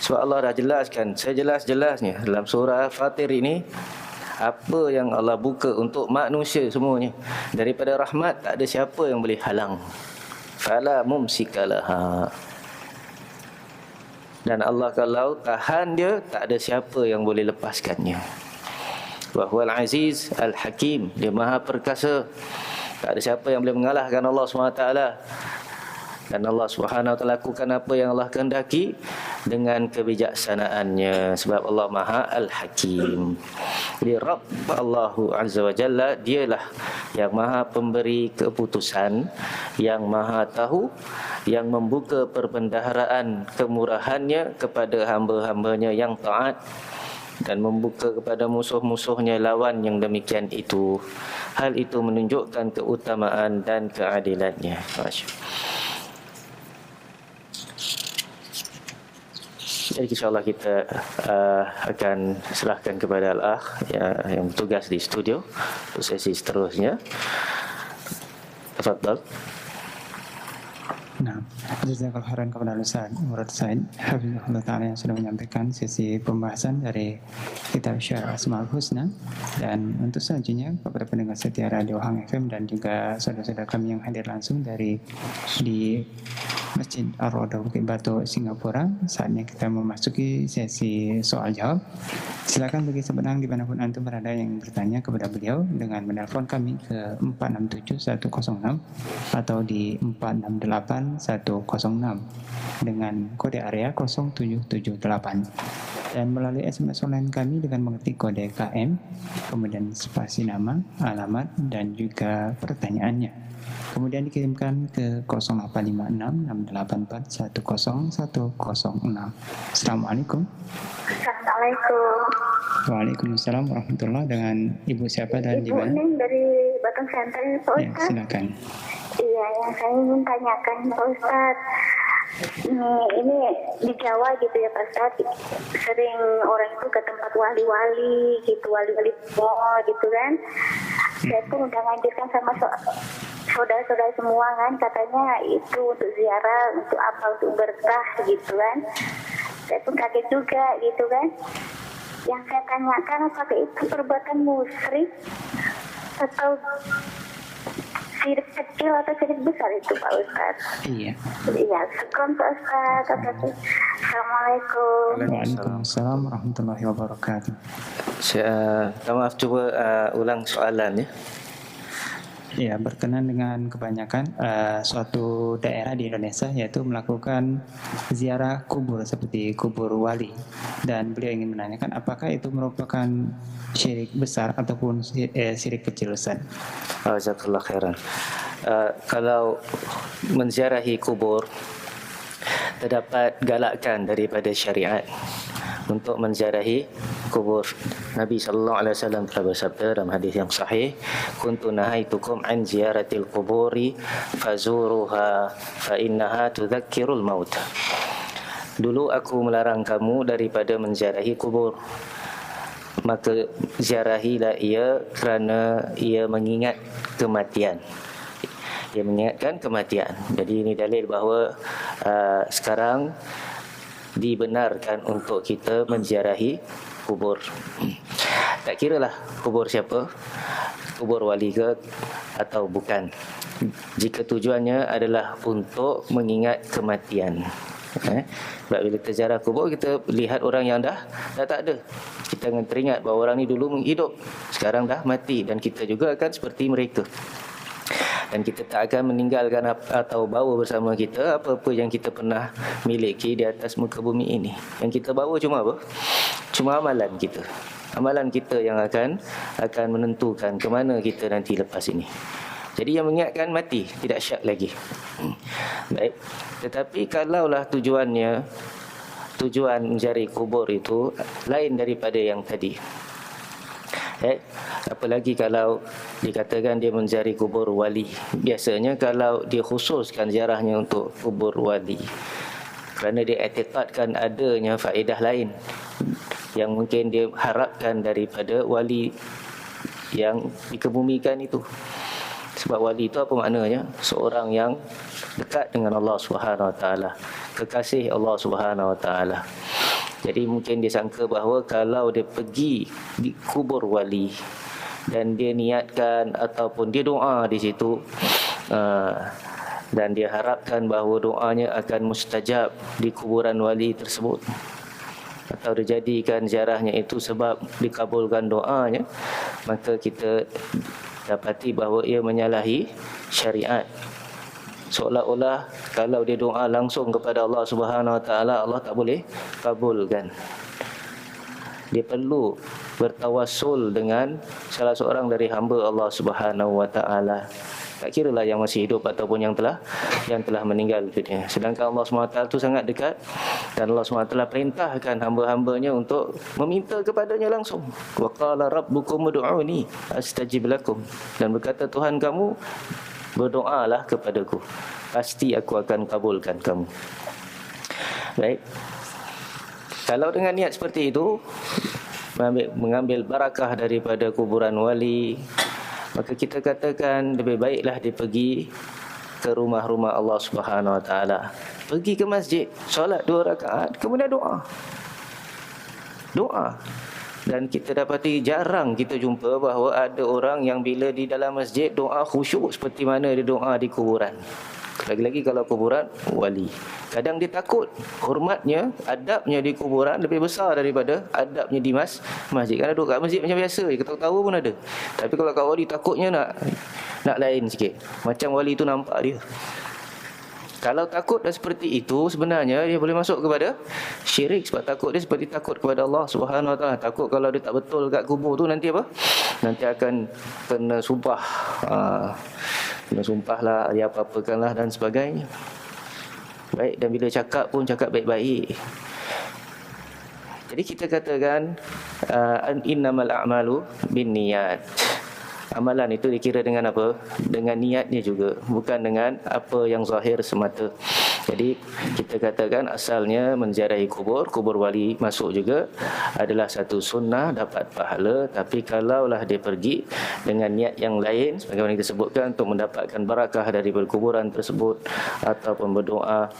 Sebab Allah dah jelaskan sejelas-jelasnya dalam surah Fatir ini apa yang Allah buka untuk manusia semuanya. Daripada rahmat tak ada siapa yang boleh halang. Fala mumsikalaha. Dan Allah kalau tahan dia, tak ada siapa yang boleh lepaskannya. Wa huwal aziz al-hakim, dia maha perkasa. Tak ada siapa yang boleh mengalahkan Allah SWT. Dan Allah SWT lakukan apa yang Allah kehendaki dengan kebijaksanaannya, sebab Allah Maha Al-Hakim. Jadi Rabb Allahu Azza wa Jalla, dialah yang Maha pemberi keputusan, yang Maha tahu, yang membuka perbendaharaan kemurahannya kepada hamba-hambanya yang taat, dan membuka kepada musuh-musuhnya lawan yang demikian itu. Hal itu menunjukkan keutamaan dan keadilannya. Jadi insyaAllah kita akan serahkan kepada Al-Akh yang bertugas di studio untuk sesi seterusnya. Tafadhal. Nah, jazakallahu khairan kepada Ustaz Murad Said Hafizahullah Ta'ala yang sudah menyampaikan sesi pembahasan dari kitab Syarah Asmaul Husna. Dan untuk selanjutnya kepada pendengar setia Radio Hang FM dan juga saudara-saudara kami yang hadir langsung di Masjid Ar-Roda Bukit Batu, Singapura, saatnya kita memasuki sesi soal jawab. Silakan bagi sebenang dimanapun antum berada yang bertanya kepada beliau dengan menelpon kami ke 467106 atau di 468106 dengan kode area 0778, dan melalui SMS online kami dengan mengetik kode KM kemudian spasi nama, alamat dan juga pertanyaannya. Kemudian dikirimkan ke 085668410106. Assalamualaikum. Assalamualaikum. Waalaikumsalam warahmatullahi. Dengan Ibu siapa dan di mana? Ibu Ning dari Batang Center, Pak Ustaz. Ya, silakan. Iya, yang saya ingin tanyakan Pak Ustaz. Ini di Jawa gitu ya Pak Ustaz, sering orang itu ke tempat wali-wali gitu, wali-wali gitu kan. Saya pun udah ngajarkan sama saudara-saudara semua kan, katanya itu untuk ziarah, untuk apa, untuk berkah gitu kan. Saya pun kaget juga gitu kan. Yang saya tanyakan, apakah itu perbuatan musyrik atau syirik kecil atau syirik besar itu Pak Ustaz? Iya. Iya, syukron Pak Ustaz. Assalamualaikum. Waalaikumsalam warahmatullahi wabarakatuh. Maaf, cuba ulang soalan ya. Ya, berkenan dengan kebanyakan suatu daerah di Indonesia yaitu melakukan ziarah kubur seperti kubur wali, dan beliau ingin menanyakan apakah itu merupakan syirik besar ataupun syirik kecil, Ustaz. Jazakallah khairan. Kalau menziarahi kubur, terdapat galakan daripada syariat untuk menziarahi kubur. Nabi sallallahu alaihi wasallam telah bersabda dalam hadis yang sahih, "Kuntu nahaitukum an ziyaratil quburi fazuruha fa innaha tudzakkirul maut." Dulu aku melarang kamu daripada menziarahi kubur, maka ziarahilah ia kerana ia mengingat kematian. Dia mengingatkan kematian. Jadi ini dalil bahawa sekarang dibenarkan untuk kita menziarahi kubur. Tak kiralah kubur siapa, kubur wali ke atau bukan, jika tujuannya adalah untuk mengingat kematian. Sebab bila kita ziarah kubur, kita lihat orang yang dah tak ada. Kita akan teringat bahawa orang ni dulu hidup, sekarang dah mati, dan kita juga akan seperti mereka. Dan kita tak akan meninggalkan atau bawa bersama kita apa-apa yang kita pernah miliki di atas muka bumi ini. Yang kita bawa cuma apa? Cuma amalan kita. Amalan kita yang akan menentukan ke mana kita nanti lepas ini. Jadi yang mengingatkan mati, tidak syak lagi. Baik. Tetapi kalaulah tujuan mencari kubur itu lain daripada yang tadi. Apalagi kalau dikatakan dia mencari kubur wali. Biasanya kalau dia khususkan ziarahnya untuk kubur wali, kerana dia i'tiqadkan adanya faedah lain yang mungkin dia harapkan daripada wali yang dikebumikan itu. Sebab wali itu apa maknanya? Seorang yang dekat dengan Allah Subhanahu Wa Taala, kekasih Allah Subhanahu Wa Taala. Jadi mungkin dia sangka bahawa kalau dia pergi di kubur wali dan dia niatkan ataupun dia doa di situ, dan dia harapkan bahawa doanya akan mustajab di kuburan wali tersebut, atau dia jadikan ziarahnya itu sebab dikabulkan doanya, maka kita dapati bahawa ia menyalahi syariat. Seolah-olah kalau dia doa langsung kepada Allah Subhanahu Wa Taala, Allah tak boleh kabulkan. Dia perlu bertawassul dengan salah seorang dari hamba Allah Subhanahu Wa Taala. Tak kiralah yang masih hidup ataupun yang telah meninggal dunia. Sedangkan Allah SWT itu sangat dekat, dan Allah SWT perintahkan hamba-hambanya untuk meminta kepadanya langsung. Wa qala rabbukum ud'uni astajib lakum. Dan berkata Tuhan kamu, berdoalah kepadaku, pasti aku akan kabulkan kamu. Baik. Kalau dengan niat seperti itu, mengambil barakah daripada kuburan wali, maka kita katakan lebih baiklah dia pergi ke rumah-rumah Allah Subhanahu Wa Taala. Pergi ke masjid, solat 2 rakaat, kemudian doa. Dan kita dapati jarang kita jumpa bahawa ada orang yang bila di dalam masjid doa khusyuk seperti mana dia doa di kuburan. Lagi-lagi kalau kuburan wali. Kadang dia takut, hormatnya, adabnya di kuburan lebih besar daripada adabnya di masjid. Kan duduk kat masjid macam biasa, ketawa-tawa pun ada. Tapi kalau kat wali takutnya nak lain sikit. Macam wali tu nampak dia. Kalau takut dah seperti itu, sebenarnya dia boleh masuk kepada syirik. Sebab takut dia seperti takut kepada Allah Subhanahu Wa Taala. Takut kalau dia tak betul kat kubur tu nanti apa? Nanti akan kena sumpah. Kena sumpah lah, dia apa-apakan lah dan sebagainya. Baik, dan bila cakap pun cakap baik-baik. Jadi kita katakan innamal a'malu binniyat. Amalan itu dikira dengan apa? Dengan niatnya juga, bukan dengan apa yang zahir semata. Jadi kita katakan asalnya menziarahi kubur wali masuk juga adalah satu sunnah, dapat pahala. Tapi kalaulah dia pergi dengan niat yang lain, sebagaimana kita sebutkan, untuk mendapatkan barakah dari kuburan tersebut ataupun berdoa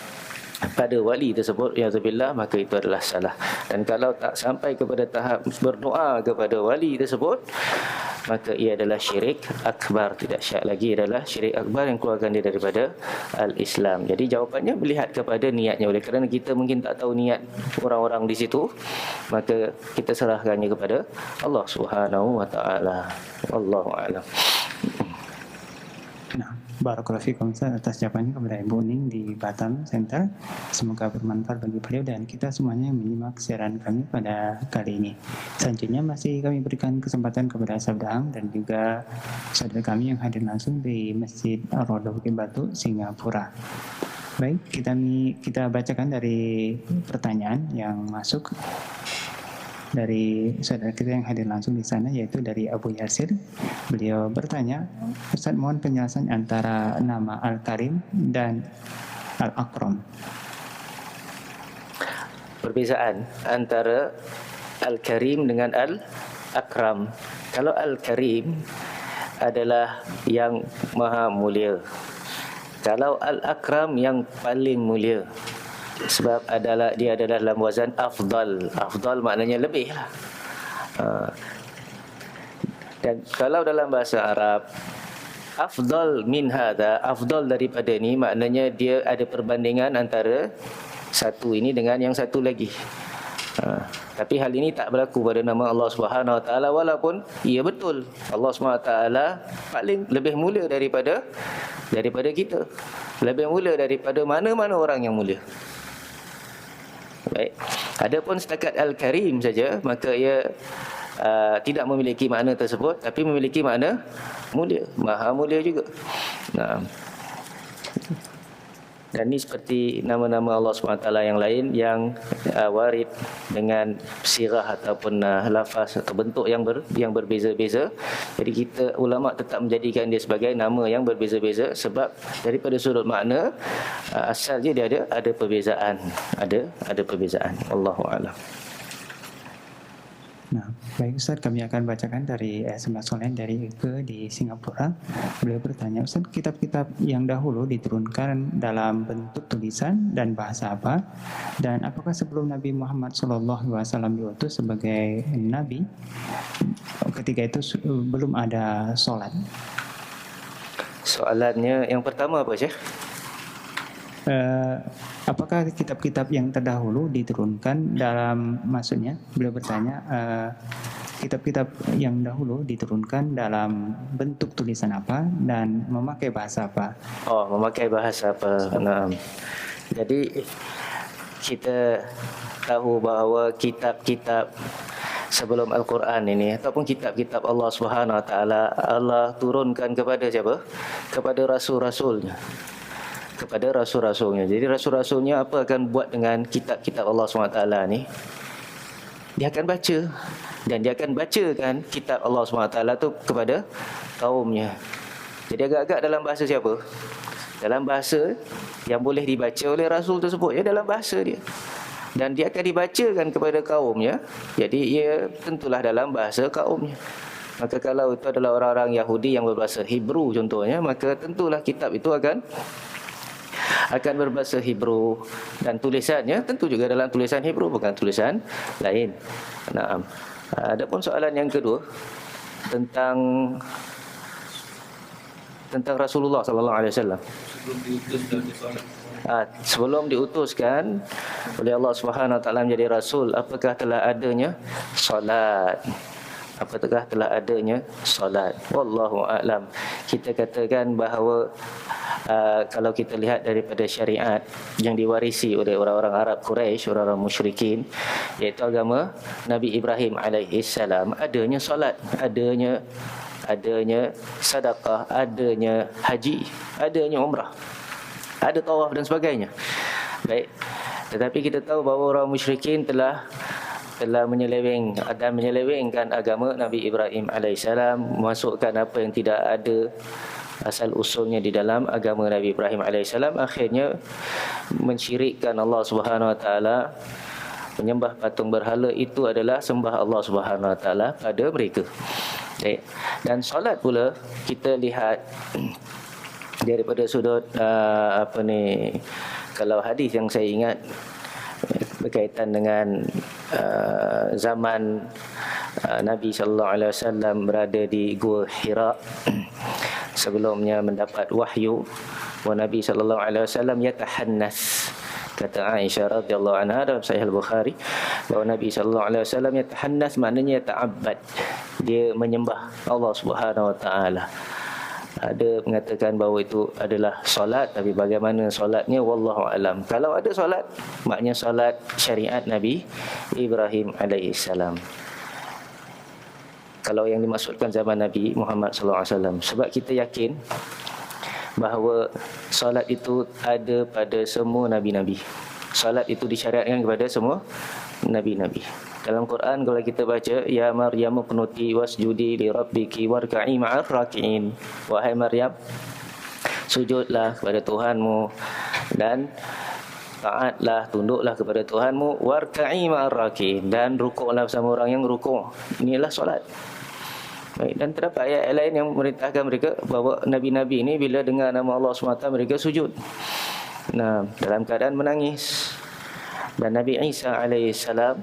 pada wali tersebut, ya'zubillah, maka itu adalah salah. Dan kalau tak sampai kepada tahap berdoa kepada wali tersebut, maka ia adalah syirik akbar. Tidak syak lagi, adalah syirik akbar yang keluarkan dia daripada al-Islam. Jadi jawapannya melihat kepada niatnya. Oleh kerana kita mungkin tak tahu niat orang-orang di situ, maka kita serahkannya kepada Allah Subhanahu Wa Taala. Wallahu a'lam. Nah, barakallahu fikum atas jawabannya kepada Ibu Ning di Batam Center. Semoga bermanfaat bagi beliau dan kita semuanya yang menyimak siaran kami pada kali ini. Selanjutnya masih kami berikan kesempatan kepada Sabda Am dan juga saudara kami yang hadir langsung di Masjid Ar-Raudhah Bukit Batu, Singapura. Baik, kita bacakan dari pertanyaan yang masuk dari saudara kita yang hadir langsung di sana, yaitu dari Abu Yasir. Beliau bertanya, Ustaz, mohon penjelasan antara nama Al-Karim dan Al-Akram. Perbezaan antara Al-Karim dengan Al-Akram. Kalau Al-Karim adalah yang maha mulia. Kalau Al-Akram yang paling mulia. Sebab dia adalah dalam wazan afdal. Afdal maknanya lebih lah. Dan kalau dalam bahasa Arab, afdal min hadha, afdal daripada ni, maknanya dia ada perbandingan antara satu ini dengan yang satu lagi. Tapi hal ini tak berlaku pada nama Allah Subhanahu Wa Taala, walaupun ia betul Allah Subhanahu Wa Taala paling lebih mulia daripada kita, lebih mulia daripada mana-mana orang yang mulia. Baik. Adapun setakat Al-Karim saja, maka ia tidak memiliki makna tersebut, tapi memiliki makna mulia, maha mulia juga. Dan ini seperti nama-nama Allah SWT yang lain yang warid dengan sirah ataupun lafaz atau bentuk yang berbeza-beza. Jadi kita ulama tetap menjadikan dia sebagai nama yang berbeza-beza, sebab daripada sudut makna asalnya dia ada perbezaan, ada perbezaan. Wallahu a'lam. Nah, baik Ustaz, kami akan bacakan dari SMS online dari Ike di Singapura. Beliau bertanya, Ustaz, kitab-kitab yang dahulu diturunkan dalam bentuk tulisan dan bahasa apa? Dan apakah sebelum Nabi Muhammad SAW diutus sebagai Nabi, ketika itu belum ada sholat? Soalannya yang pertama apa, Syekh? Apakah kitab-kitab yang terdahulu diturunkan dalam, maksudnya beliau bertanya, kitab-kitab yang dahulu diturunkan dalam bentuk tulisan apa dan memakai bahasa apa? Oh, memakai bahasa apa? Nah, jadi kita tahu bahawa kitab-kitab sebelum Al-Quran ini ataupun kitab-kitab Allah Subhanahu Wa Taala, Allah turunkan kepada siapa? Kepada rasul-rasulnya. Kepada rasul-rasulnya. Jadi rasul-rasulnya apa akan buat dengan kitab-kitab Allah SWT ni? Dia akan baca. Dan dia akan bacakan kitab Allah SWT tu kepada kaumnya. Jadi agak-agak dalam bahasa siapa? Dalam bahasa yang boleh dibaca oleh rasul tersebut, ya, dalam bahasa dia. Dan dia akan dibacakan kepada kaumnya. Jadi ia tentulah dalam bahasa kaumnya. Maka kalau itu adalah orang-orang Yahudi yang berbahasa Hebrew contohnya, maka tentulah kitab itu akan berbahasa Hebrew, dan tulisannya tentu juga dalam tulisan Hebrew, bukan tulisan lain. Nah, adapun soalan yang kedua tentang Rasulullah sallallahu alaihi wasallam. Sebelum diutuskan oleh Allah Subhanahu Wa Taala menjadi rasul, apakah telah adanya solat? Apakah telah adanya solat? Wallahu a'lam. Kita katakan bahawa kalau kita lihat daripada syariat yang diwarisi oleh orang-orang Arab Quraisy, orang-orang musyrikin, iaitu agama Nabi Ibrahim alaihissalam, adanya solat, adanya sedekah, adanya haji, adanya umrah, ada tawaf dan sebagainya. Baik. Tetapi kita tahu bahawa orang musyrikin telah menyelewengkan agama Nabi Ibrahim alaihissalam, memasukkan apa yang tidak ada asal usulnya di dalam agama Nabi Ibrahim alaihissalam, akhirnya mensyirikkan Allah Subhanahu Wa Taala. Menyembah patung berhala itu adalah sembah Allah Subhanahu Wa Taala pada mereka. Dan solat pula kita lihat daripada sudut kalau hadis yang saya ingat berkaitan dengan zaman Nabi sallallahu alaihi wasallam berada di Gua Hira sebelumnya mendapat wahyu, wa Nabi sallallahu alaihi wasallam yatahannas. Kata Aisyah radhiyallahu anha dalam Sahih Al-Bukhari bahawa Nabi sallallahu alaihi wasallam yatahannas, maknanya ta'abbad, dia menyembah Allah Subhanahu Wa Taala. Ada mengatakan bahawa itu adalah solat, tapi bagaimana solatnya wallahu alam. Kalau ada solat, maknanya solat syariat Nabi Ibrahim alaihissalam. Kalau yang dimaksudkan zaman Nabi Muhammad sallallahu alaihi wasallam, sebab kita yakin bahawa solat itu ada pada semua nabi-nabi. Solat itu disyariatkan kepada semua nabi-nabi. Dalam Quran kalau kita baca, ya Maryam qunuti wasjudi li rabbiki warka'i ma'ar raki'in, wahai Maryam, sujudlah kepada Tuhanmu dan taatlah, tunduklah kepada Tuhanmu, warka'i ma'ar raki'in, dan rukuklah bersama orang yang rukuk. Inilah solat. Baik, dan terdapat ayat lain yang memerintahkan mereka bahawa nabi-nabi ini bila dengar nama Allah SWT mereka sujud. Nah, dalam keadaan menangis. Dan Nabi Isa alaihissalam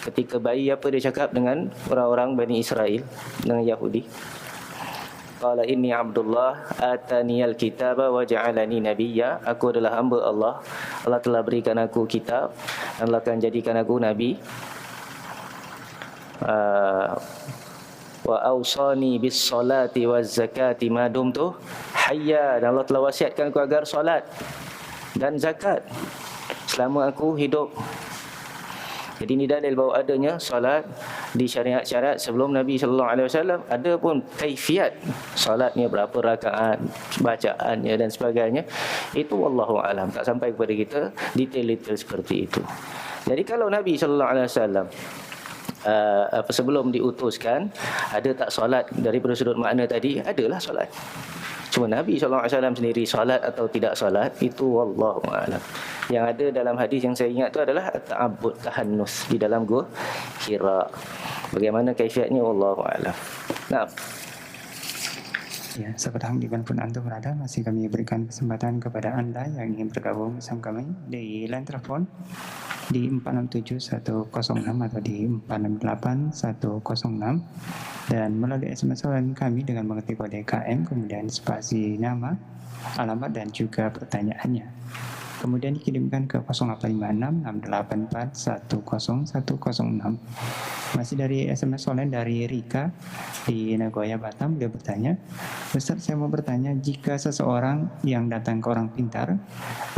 ketika bayi, apa dia cakap dengan orang-orang Bani Israel, dengan Yahudi? Qala inni Abdullah ataniyal kitaba wa ja'alani nabiyya. Aku adalah hamba Allah. Allah telah berikan aku kitab dan Allah akan jadikan aku nabi. Wa awsani bis salati waz zakati ma dumtu hayya. Dan Allah telah wasiatkan aku agar solat dan zakat selama aku hidup. Jadi ini dalil bahawa adanya solat di syariat-syariat sebelum Nabi sallallahu alaihi wasallam. Ada pun kaifiat solatnya, berapa rakaat, bacaannya dan sebagainya, itu wallahu alam, tak sampai kepada kita detail-detail seperti itu. Jadi kalau Nabi sallallahu alaihi wasallam sebelum diutuskan, ada tak solat daripada sudut makna tadi? Adalah solat. Cuma Nabi SAW sendiri solat atau tidak solat, itu wallahu a'lam. Yang ada dalam hadis yang saya ingat tu adalah ta'abbud, tahannus di dalam gua Hira. Bagaimana kaifiatnya wallahu a'lam. Nah, ya, sekarang dimanapun Anda berada, masih kami berikan kesempatan kepada Anda yang ingin bergabung bersama kami di line telepon di 467106 atau di 468106, dan melalui SMS line kami dengan mengetik kode KM kemudian spasi nama, alamat dan juga pertanyaannya. Kemudian dikirimkan ke 085684101006. Masih dari SMS online dari Rika di Nagoya, Batam. Dia bertanya, Ustaz, saya mau bertanya, jika seseorang yang datang ke orang pintar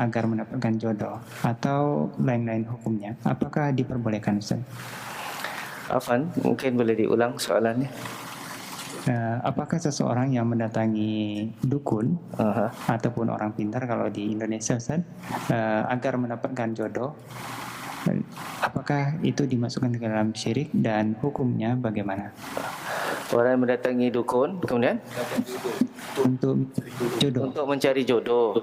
agar mendapatkan jodoh atau lain-lain hukumnya, apakah diperbolehkan, Ustaz? Afan, mungkin boleh diulang soalannya. Apakah seseorang yang mendatangi dukun ataupun orang pintar kalau di Indonesia, Ustaz, agar mendapatkan jodoh, apakah itu dimasukkan ke dalam syirik dan hukumnya bagaimana? Orang yang mendatangi dukun kemudian Untuk jodoh. untuk mencari jodoh.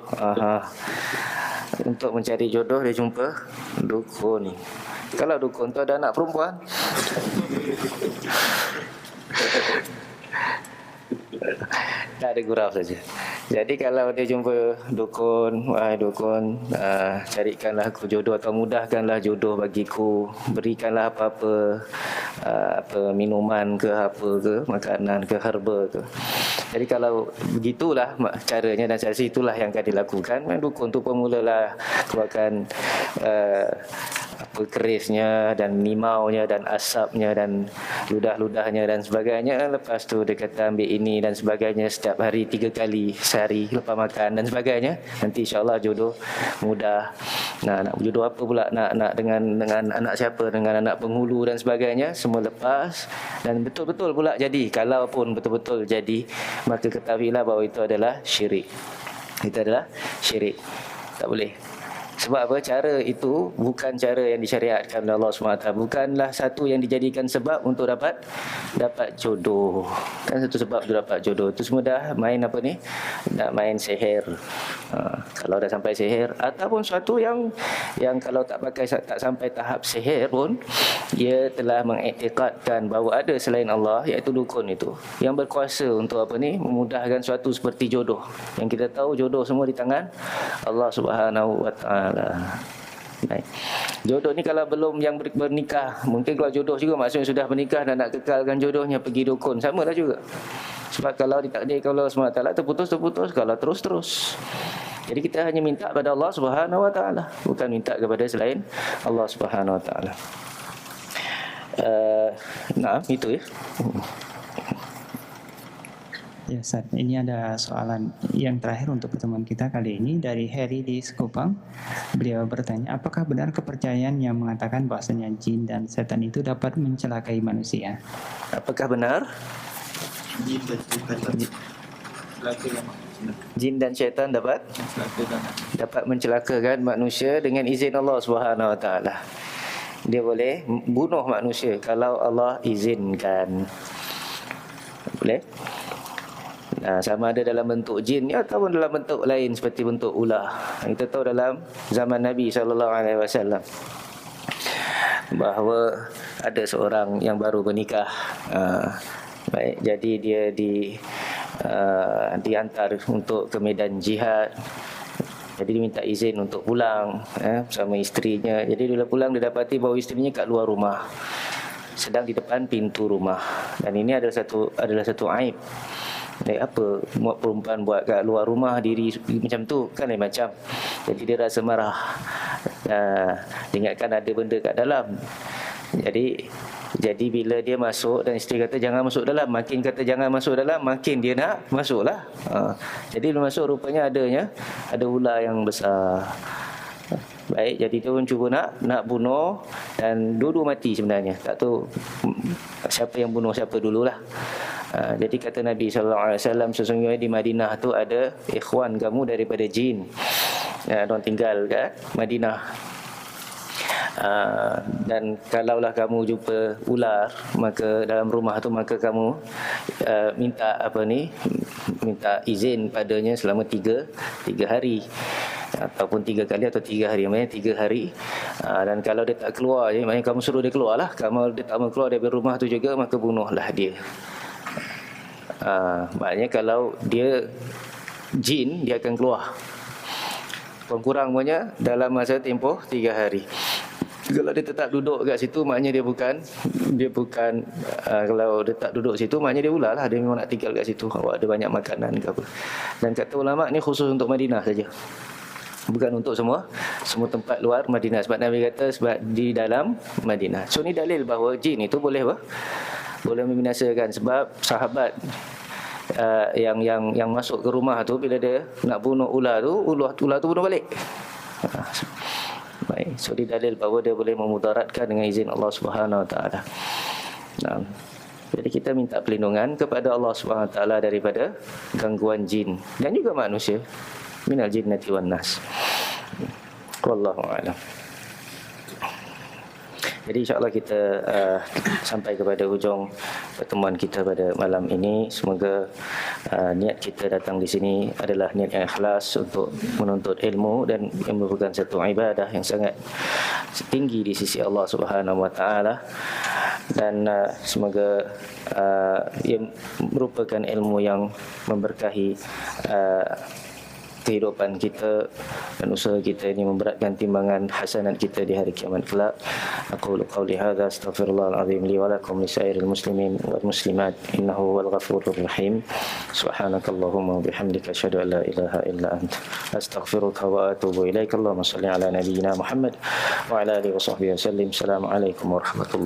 Untuk mencari jodoh dia jumpa dukun. Kalau dukun tu ada anak perempuan, tak ada gurau saja. Jadi kalau dia jumpa dukun, wahai dukun, carikanlah aku jodoh atau mudahkanlah jodoh bagiku, berikanlah apa-apa, minuman ke apa ke, makanan ke, herba ke. Jadi kalau begitulah caranya dan cara itulah yang akan dilakukan. Dukun tu pemulalah keluarkan kerisnya dan limaunya dan asapnya dan ludah-ludahnya dan sebagainya. Lepas tu dia kata ambil ini dan sebagainya setiap hari 3 kali sehari lepas makan dan sebagainya. Nanti insya-Allah jodoh mudah. Nah, nak jodoh apa pula, nak dengan anak siapa, dengan anak penghulu dan sebagainya, semua lepas dan betul-betul pula jadi. Kalau pun betul-betul jadi, maka ketahuilah bahawa itu adalah syirik. Itu adalah syirik. Tak boleh. Sebab apa? Cara itu bukan cara yang disyariatkan oleh Allah SWT. Bukanlah satu yang dijadikan sebab untuk dapat jodoh. Kan satu sebab untuk dapat jodoh. Itu semua dah main apa ni? Dah main sihir. Kalau dah sampai sihir, ataupun suatu yang kalau tak sampai tahap sihir pun, dia telah mengiktikadkan bahawa ada selain Allah, iaitu dukun itu, yang berkuasa untuk apa ni? Memudahkan suatu seperti jodoh. Yang kita tahu jodoh semua di tangan Allah Subhanahu Wa Taala. Baik. Jodoh ni kalau belum yang bernikah, mungkin kalau jodoh juga maksudnya sudah bernikah dan nak kekalkan jodohnya, pergi dukun, sama lah juga. Sebab kalau ditakdirkan Allah SWT terputus, kalau terus. Jadi kita hanya minta kepada Allah Subhanahu Wa Taala, bukan minta kepada selain Allah Subhanahu Wa Taala. Nah, itu ya. Ya, Ustaz, ini ada soalan yang terakhir untuk pertemuan kita kali ini dari Heri di Sekupang. Beliau bertanya, apakah benar kepercayaan yang mengatakan bahwasanya jin dan setan itu dapat mencelakai manusia? Apakah benar? Jin dan syaitan dapat mencelakakan manusia dengan izin Allah Subhanahu Wa Taala. Dia boleh bunuh manusia kalau Allah izinkan. Boleh? Nah, sama ada dalam bentuk jin ataupun dalam bentuk lain seperti bentuk ular. Kita tahu dalam zaman Nabi SAW bahawa ada seorang yang baru bernikah. Baik, jadi dia dihantar untuk ke medan jihad. Jadi dia minta izin untuk pulang bersama isterinya. Jadi bila pulang dia dapati bahawa isterinya kat luar rumah, sedang di depan pintu rumah. Dan ini adalah satu aib. Apa perempuan buat kat luar rumah diri macam tu, kan lain macam. Jadi dia rasa marah. Ingatkan ada benda kat dalam. Jadi bila dia masuk dan isteri kata jangan masuk dalam, makin kata jangan masuk dalam, makin dia nak masuklah. Jadi bila masuk rupanya ada ular yang besar. Baik, jadi dia pun cuba nak bunuh, dan dua-dua mati sebenarnya. Tak tahu siapa yang bunuh siapa dululah. Jadi kata Nabi SAW, sesungguhnya di Madinah tu ada ikhwan kamu daripada jin. Diorang tinggal kat Madinah. Dan kalaulah kamu jumpa ular maka dalam rumah tu, maka kamu minta izin padanya selama 3 hari, ataupun 3 kali atau 3 hari, maknanya 3 hari. Dan kalau dia tak keluar, maknanya kamu suruh dia keluar lah. Kalau dia tak mau keluar dari rumah tu juga, maka bunuhlah dia. Maknanya kalau dia jin, dia akan keluar. Kurang punya dalam masa tempoh 3 hari. Kalau dia tetap duduk kat situ, maknanya dia bukan kalau dia tak duduk situ, maknanya dia ular lah. Dia memang nak tinggal kat situ, ada banyak makanan ke apa. Dan kata ulama ni khusus untuk Madinah saja, bukan untuk semua tempat luar Madinah. Sebab Nabi kata sebab di dalam Madinah. So ni dalil bahawa jin itu boleh membinasakan. Sebab sahabat yang masuk ke rumah tu, bila dia nak bunuh ular tu bunuh balik. Baik, so di dalil bahawa dia boleh memudaratkan dengan izin Allah Subhanahu Wa Taala. Jadi kita minta perlindungan kepada Allah Subhanahu Wa Taala daripada gangguan jin dan juga manusia. Minal jinnati wan nas. Wallahu a'lam. Jadi insya-Allah kita sampai kepada hujung pertemuan kita pada malam ini. Semoga niat kita datang di sini adalah niat yang ikhlas untuk menuntut ilmu, dan yang merupakan satu ibadah yang sangat tinggi di sisi Allah Subhanahu Wa Taala. Dan semoga ia merupakan ilmu yang memberkahi kehidupan kita, dan usaha kita ini memberatkan timbangan hasanat kita di hari kiamat kelak. Aqulu qawli hadza astaghfirullahal azim li wa lakum li sa'iril muslimin wal muslimat innahu huwal ghafurur rahim. Subhanakallahumma wa bihamdika asyhadu an la ilaha illa anta astaghfiruka wa atubu ilaik. Allahumma shalli ala nabiyyina Muhammad wa ala alihi wa sahbihi wasallim. Assalamualaikum warahmatullahi